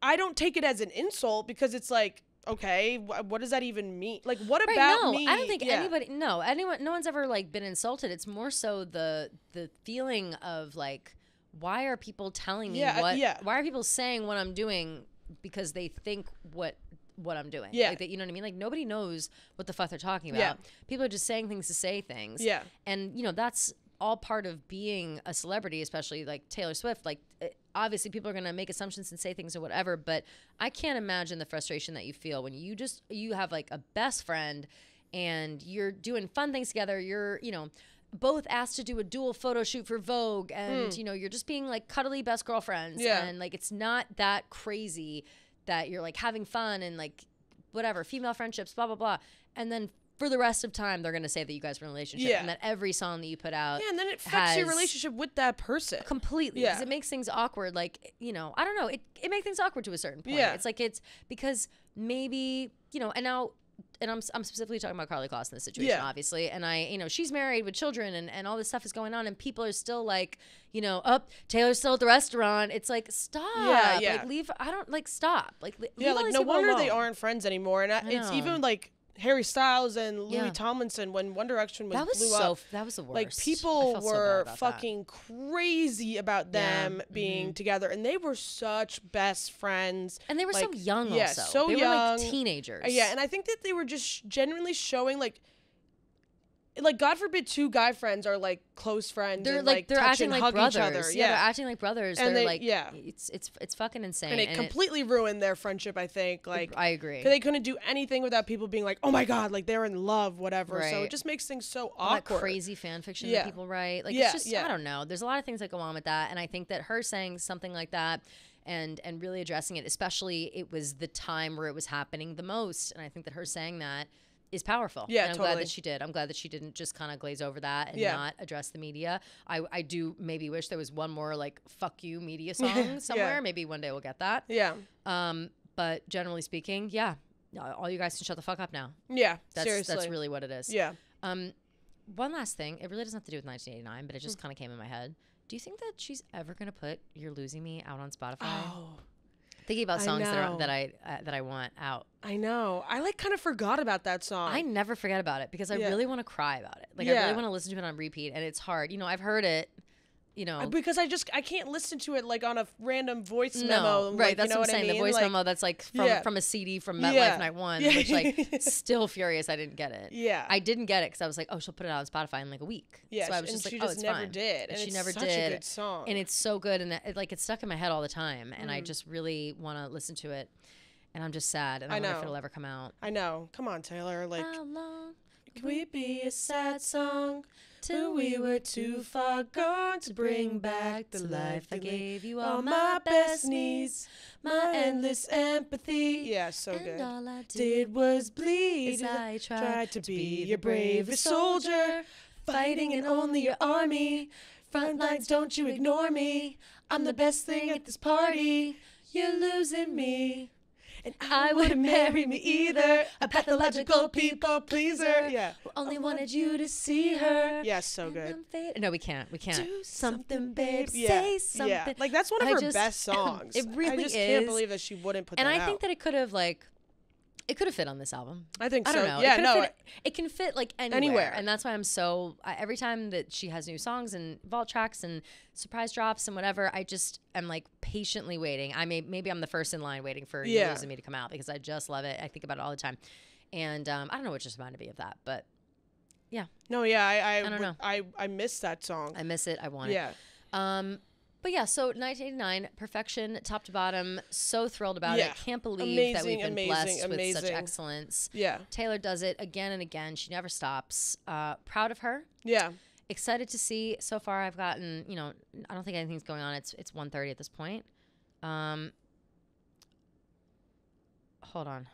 I don't take it as an insult because it's like, okay, what does that even mean? Like, what about me? I don't think no one's ever like been insulted. It's more so the feeling of like, why are people telling me why are people saying what I'm doing because they think what I'm doing? Like that, you know what I mean? Like nobody knows what the fuck they're talking about. People are just saying things to say things. And that's all part of being a celebrity, especially like Taylor Swift. Like obviously people are going to make assumptions and say things or whatever, but I can't imagine the frustration that you feel when you have like a best friend and you're doing fun things together. You're, both asked to do a dual photo shoot for Vogue and, you're just being like cuddly best girlfriends. And like, it's not that crazy that you're like having fun and like whatever, female friendships, blah, blah, blah. And then for the rest of time, they're going to say that you guys were in a relationship and that every song that you put out and then it affects your relationship with that person. Completely. Because it makes things awkward. Like, I don't know. It makes things awkward to a certain point. It's like, it's because maybe, and now, and I'm specifically talking about Carly Kloss in this situation, obviously. And she's married with children and all this stuff is going on and people are still like, Taylor's still at the restaurant. It's like, stop. Like, leave. I don't like, stop. Like, leave all these no wonder alone. They aren't friends anymore. And it's even like, Harry Styles and Louis Tomlinson when One Direction blew up. That was the worst. Like people were fucking crazy about them being together, and they were such best friends. And they were so young, also. So they young. Were like teenagers. And I think that they were just genuinely showing like God forbid two guy friends are like close friends. They're and, like they're touch acting and like hug brothers. each other. They're acting like brothers. And they're like it's fucking insane. And it completely ruined their friendship, I think. Like I agree. Because they couldn't do anything without people being like, oh my God, like they're in love, whatever. Right. So it just makes things so all awkward. That crazy fan fiction that people write. Like it's just I don't know. There's a lot of things that go on with that. And I think that her saying something like that and really addressing it, especially it was the time where it was happening the most. And I think that her saying that is powerful. Yeah, and I'm glad that she did. I'm glad that she didn't just kind of glaze over that and not address the media. I do maybe wish there was one more like fuck you media song somewhere. Maybe one day we'll get that. Yeah. But generally speaking, all you guys can shut the fuck up now. Yeah, seriously. That's really what it is. Yeah. One last thing. It really doesn't have to do with 1989, but it just kind of came in my head. Do you think that she's ever going to put You're Losing Me out on Spotify? Oh. Thinking about songs that I want out. I know. I like kind of forgot about that song. I never forget about it because I really want to cry about it. Like I really want to listen to it on repeat, and it's hard. You know, I've heard it. You know, because I can't listen to it like on a random voice memo. Right, like, that's you know what I'm saying. I mean? The voice memo that's like from a CD from MetLife Night One, which like still furious I didn't get it. Yeah, I didn't get it because I was like, oh, she'll put it out on Spotify in like a week. Yeah, so I was just like, she oh, it's never fine. did, and she it's never such did. a good song, and it's so good, and it's stuck in my head all the time, and I just really want to listen to it, and I'm just sad, and I wonder if it'll ever come out. I know. Come on, Taylor. Like, how long could we be a sad song? Till we were too far gone to bring back the life I gave you, all my best needs, my endless empathy. Yeah, so and good. All I did was bleed. As I tried to be your bravest soldier, fighting in only your army. Front lines, don't you ignore me. I'm the best thing at this party. You're losing me. And I wouldn't marry me either. A pathological people pleaser. Yeah. Who only wanted you to see her. Yeah, so good. No, we can't. We can't. Do something, babe. Say something. Yeah. Like, that's one of her best songs. It really is. I just can't believe that she wouldn't put that out. And I think that it could have, like, it could have fit on this album. I think so. I don't know. Yeah, it can fit like anywhere. And that's why I'm so every time that she has new songs and vault tracks and surprise drops and whatever, I just am like patiently waiting. Maybe I'm the first in line waiting for You're Losing Me to come out because I just love it. I think about it all the time. And I don't know what just reminded me of that, but yeah. No, yeah, I don't know. I miss that song. I miss it. I want it. But yeah, so 1989, perfection, top to bottom. So thrilled about it. Can't believe that we've been blessed with such excellence. Yeah. Taylor does it again and again. She never stops. Proud of her. Yeah. Excited to see. So far, I've gotten, I don't think anything's going on. It's 1:30 at this point. Hold on.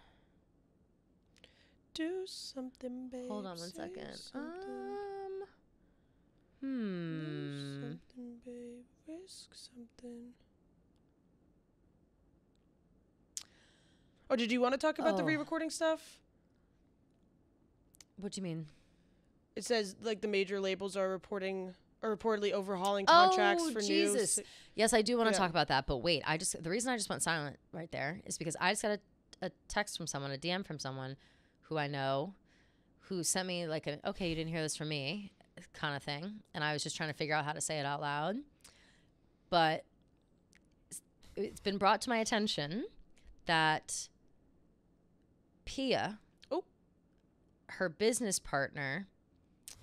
Do something, babe. Hold on one second. Do something, babe. Risk something. Oh, did you want to talk about the re-recording stuff? What do you mean? It says like the major labels are reportedly overhauling contracts for Jesus. Yes, I do want to talk about that, but wait, the reason I just went silent right there is because I just got a text from someone, a DM from someone who I know, who sent me like okay, you didn't hear this from me kind of thing, and I was just trying to figure out how to say it out loud. But it's been brought to my attention that Pia, her business partner,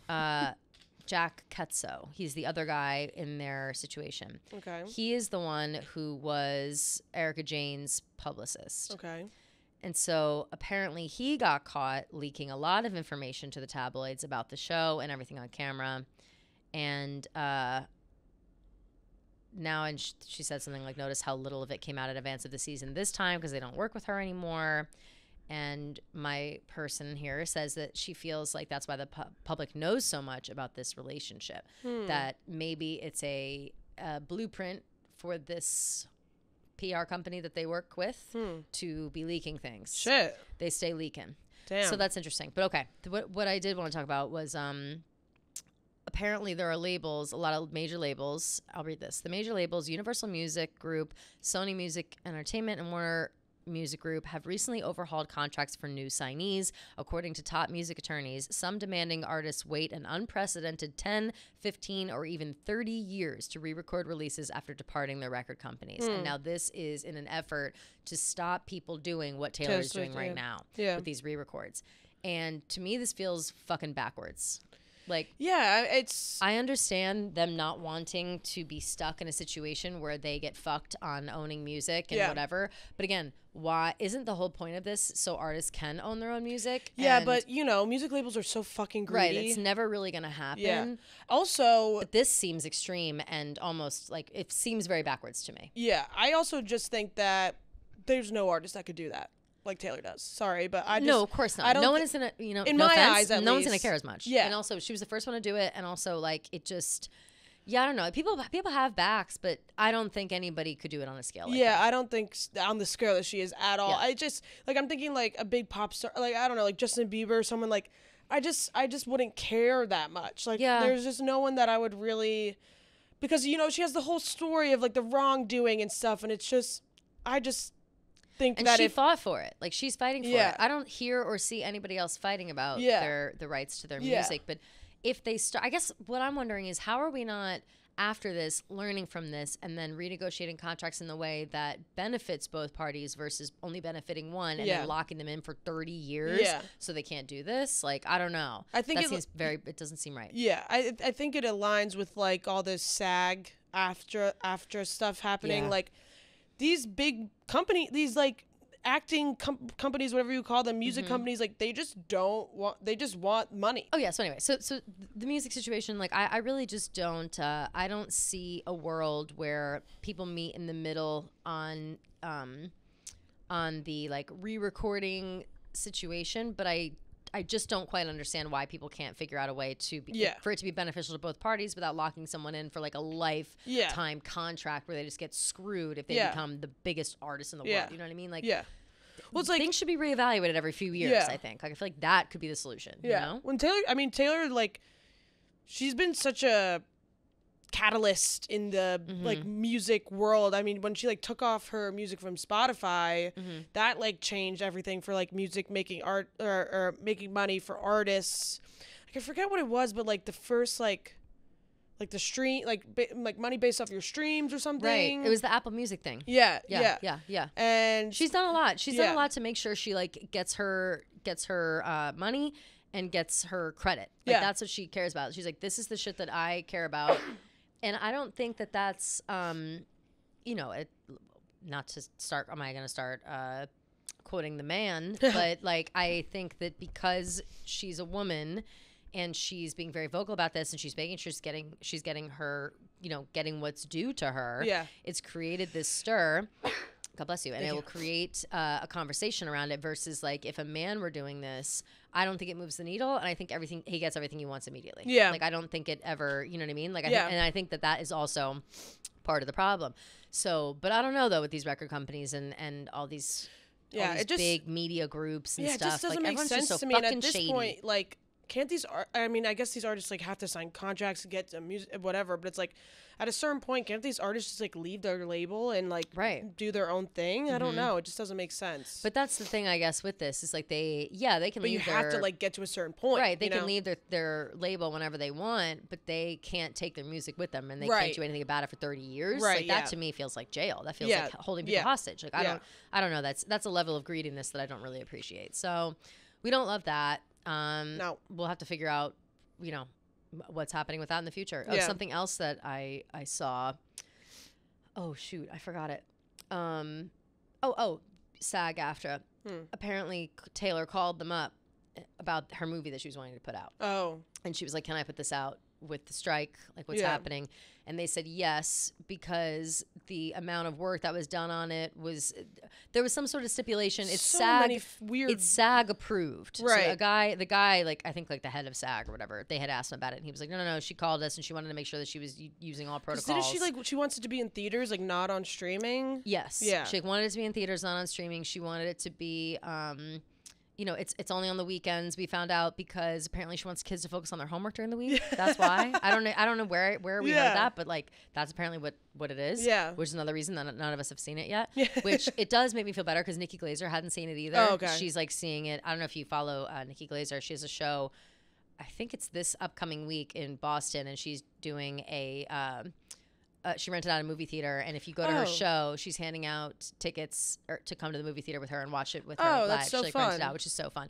Jack Ketso, he's the other guy in their situation. Okay. He is the one who was Erica Jane's publicist. Okay. And so apparently he got caught leaking a lot of information to the tabloids about the show and everything on camera. And now, and she said something like, notice how little of it came out in advance of the season this time because they don't work with her anymore. And my person here says that she feels like that's why the public knows so much about this relationship, that maybe it's a blueprint for this PR company that they work with to be leaking things. Shit. They stay leaking. Damn. So that's interesting. But okay, what I did want to talk about was apparently there are labels, a lot of major labels. I'll read this. The major labels, Universal Music Group, Sony Music Entertainment, and Warner Music Group have recently overhauled contracts for new signees, according to top music attorneys, some demanding artists wait an unprecedented 10, 15, or even 30 years to re-record releases after departing their record companies. And now this is in an effort to stop people doing what Taylor is doing right now with these re-records. And to me, this feels fucking backwards. Like, yeah, I understand them not wanting to be stuck in a situation where they get fucked on owning music and whatever. But again, why isn't the whole point of this so artists can own their own music? Yeah, but music labels are so fucking greedy. Right, it's never really gonna happen. Yeah. Also, but this seems extreme and almost like it seems very backwards to me. Yeah, I also just think that there's no artist that could do that. like Taylor does. Sorry, but I just, no, of course not. No one is gonna, in no my offense, eyes, at no least, one's gonna care as much. Yeah, and also she was the first one to do it, and also like it just. Yeah, I don't know. People have backs, but I don't think anybody could do it on a scale like that. I don't think on the scale that she is at all. Yeah. I just, like, I'm thinking, like, a big pop star, like, I don't know, like, Justin Bieber or someone, like, I just wouldn't care that much. Like, there's just no one that I would really, because, you know, she has the whole story of, like, the wrongdoing and stuff, and it's just, I just think and that she fought for it. Like, she's fighting for it. I don't hear or see anybody else fighting about the rights to their music, but if they start, I guess what I'm wondering is how are we not after this learning from this and then renegotiating contracts in the way that benefits both parties versus only benefiting one and then locking them in for 30 years so they can't do this? Like, I don't know. I think it doesn't seem right. Yeah, I think it aligns with like all this SAG after stuff happening. Like these big these like acting companies, whatever you call them, music companies, like they just want money. Oh yeah. So anyway, so the music situation, like I really just don't, I don't see a world where people meet in the middle on the like re-recording situation, but I just don't quite understand why people can't figure out a way to for it to be beneficial to both parties without locking someone in for like a lifetime contract where they just get screwed if they become the biggest artist in the world. You know what I mean? Like, well, it's like things should be reevaluated every few years. I think. Like, I feel like that could be the solution. You know? When Taylor, like, she's been such a catalyst in the like music world. I mean, when she like took off her music from Spotify, that like changed everything for like music making art or making money for artists. Like, I forget what it was, but like the first like the stream like money based off your streams or something. Right. It was the Apple Music thing. Yeah. And she's done a lot. She's done a lot to make sure she like gets her money and gets her credit. Like that's what she cares about. She's like, this is the shit that I care about. And I don't think that that's, you know, not to start, am I going to start quoting the man? But, like, I think that because she's a woman and she's being very vocal about this and she's making sure she's getting her, you know, getting what's due to her, it's created this stir. God bless you. And it will create a conversation around it versus, like, if a man were doing this, I don't think it moves the needle. And I think he gets everything he wants immediately. Yeah. Like, I don't think it ever, you know what I mean? Like, I think that is also part of the problem. So, but I don't know, though, with these record companies and all these, big media groups and stuff. It just doesn't make sense to me. And at this point, like, can't these I mean, I guess these artists like have to sign contracts and get music, whatever, but it's like at a certain point, can't these artists just like leave their label and like do their own thing? I don't know. It just doesn't make sense. But that's the thing, I guess, with this is like they can but leave you have to like get to a certain point. Right. They can leave their label whenever they want, but they can't take their music with them and they can't do anything about it for 30 years. Right. Like that to me feels like jail. That feels like holding people hostage. Like I don't know. That's a level of greediness that I don't really appreciate. So we don't love that. No. We'll have to figure out, you know, what's happening with that in the future. Oh, something else that I saw. Oh shoot, I forgot it. SAG-AFTRA. Apparently Taylor called them up about her movie that she was wanting to put out. Oh. And she was like, "Can I put this out with the strike? Like, what's happening?" And they said yes, because the amount of work that was done on it there was some sort of stipulation. It's so SAG It's SAG approved. Right. So the guy, like I think like the head of SAG or whatever, they had asked him about it, and he was like, no. She called us and she wanted to make sure that she was using all protocols. Didn't she wants it to be in theaters, like not on streaming? Yes. Yeah. She wanted it to be in theaters, not on streaming. She wanted it to be. You know, it's only on the weekends. We found out because apparently she wants kids to focus on their homework during the week. That's why. I don't know where we heard that, but like that's apparently what it is. Yeah. Which is another reason that none of us have seen it yet. Yeah. Which it does make me feel better because Nikki Glaser hadn't seen it either. Oh, okay. She's like seeing it. I don't know if you follow Nikki Glaser. She has a show. I think it's this upcoming week in Boston, and she's doing a. She rented out a movie theater, and if you go to her show, she's handing out tickets to come to the movie theater with her and watch it with her live. That's so she fun. Rents it out, which is so fun.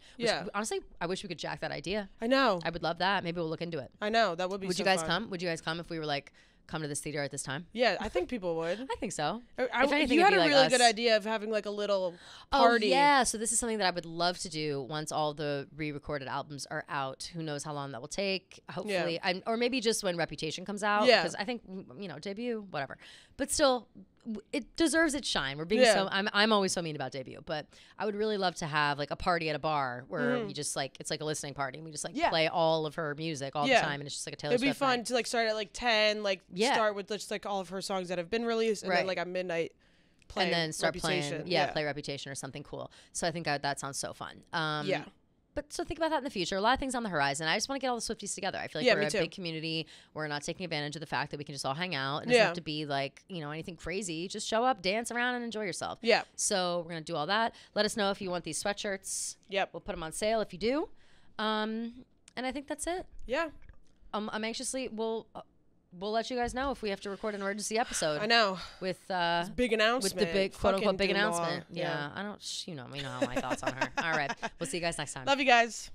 Honestly, I wish we could jack that idea. I know. I would love that. Maybe we'll look into it. I know. That would be. Would you guys come? Would you guys come if we were like, come to this theater at this time? Yeah, I think people would. I think so. If anything, you had a really good idea of having like a little party. Oh, yeah. So this is something that I would love to do once all the re-recorded albums are out. Who knows how long that will take? Hopefully, or maybe just when Reputation comes out. Yeah. Because I think, you know, debut, whatever. But still, it deserves its shine. We're being I'm always so mean about debut, but I would really love to have like a party at a bar where we just like, it's like a listening party and we just like play all of her music all the time, and it's just like a Taylor Swift. It'd be fun night. to like start at like 10, like start with just like all of her songs that have been released, and then like at midnight play and then start Reputation. playing play Reputation or something cool. So I think that sounds so fun. But so think about that in the future. A lot of things on the horizon. I just want to get all the Swifties together. I feel like we're a big community. We're not taking advantage of the fact that we can just all hang out. It doesn't have to be like, you know, anything crazy. Just show up, dance around, and enjoy yourself. Yeah. So we're going to do all that. Let us know if you want these sweatshirts. Yep. We'll put them on sale if you do. And I think that's it. Yeah. I'm anxiously, we'll let you guys know if we have to record an emergency episode. I know. With big announcement. With the big quote unquote big announcement. Yeah. I don't, you know how my thoughts on her. All right. We'll see you guys next time. Love you guys.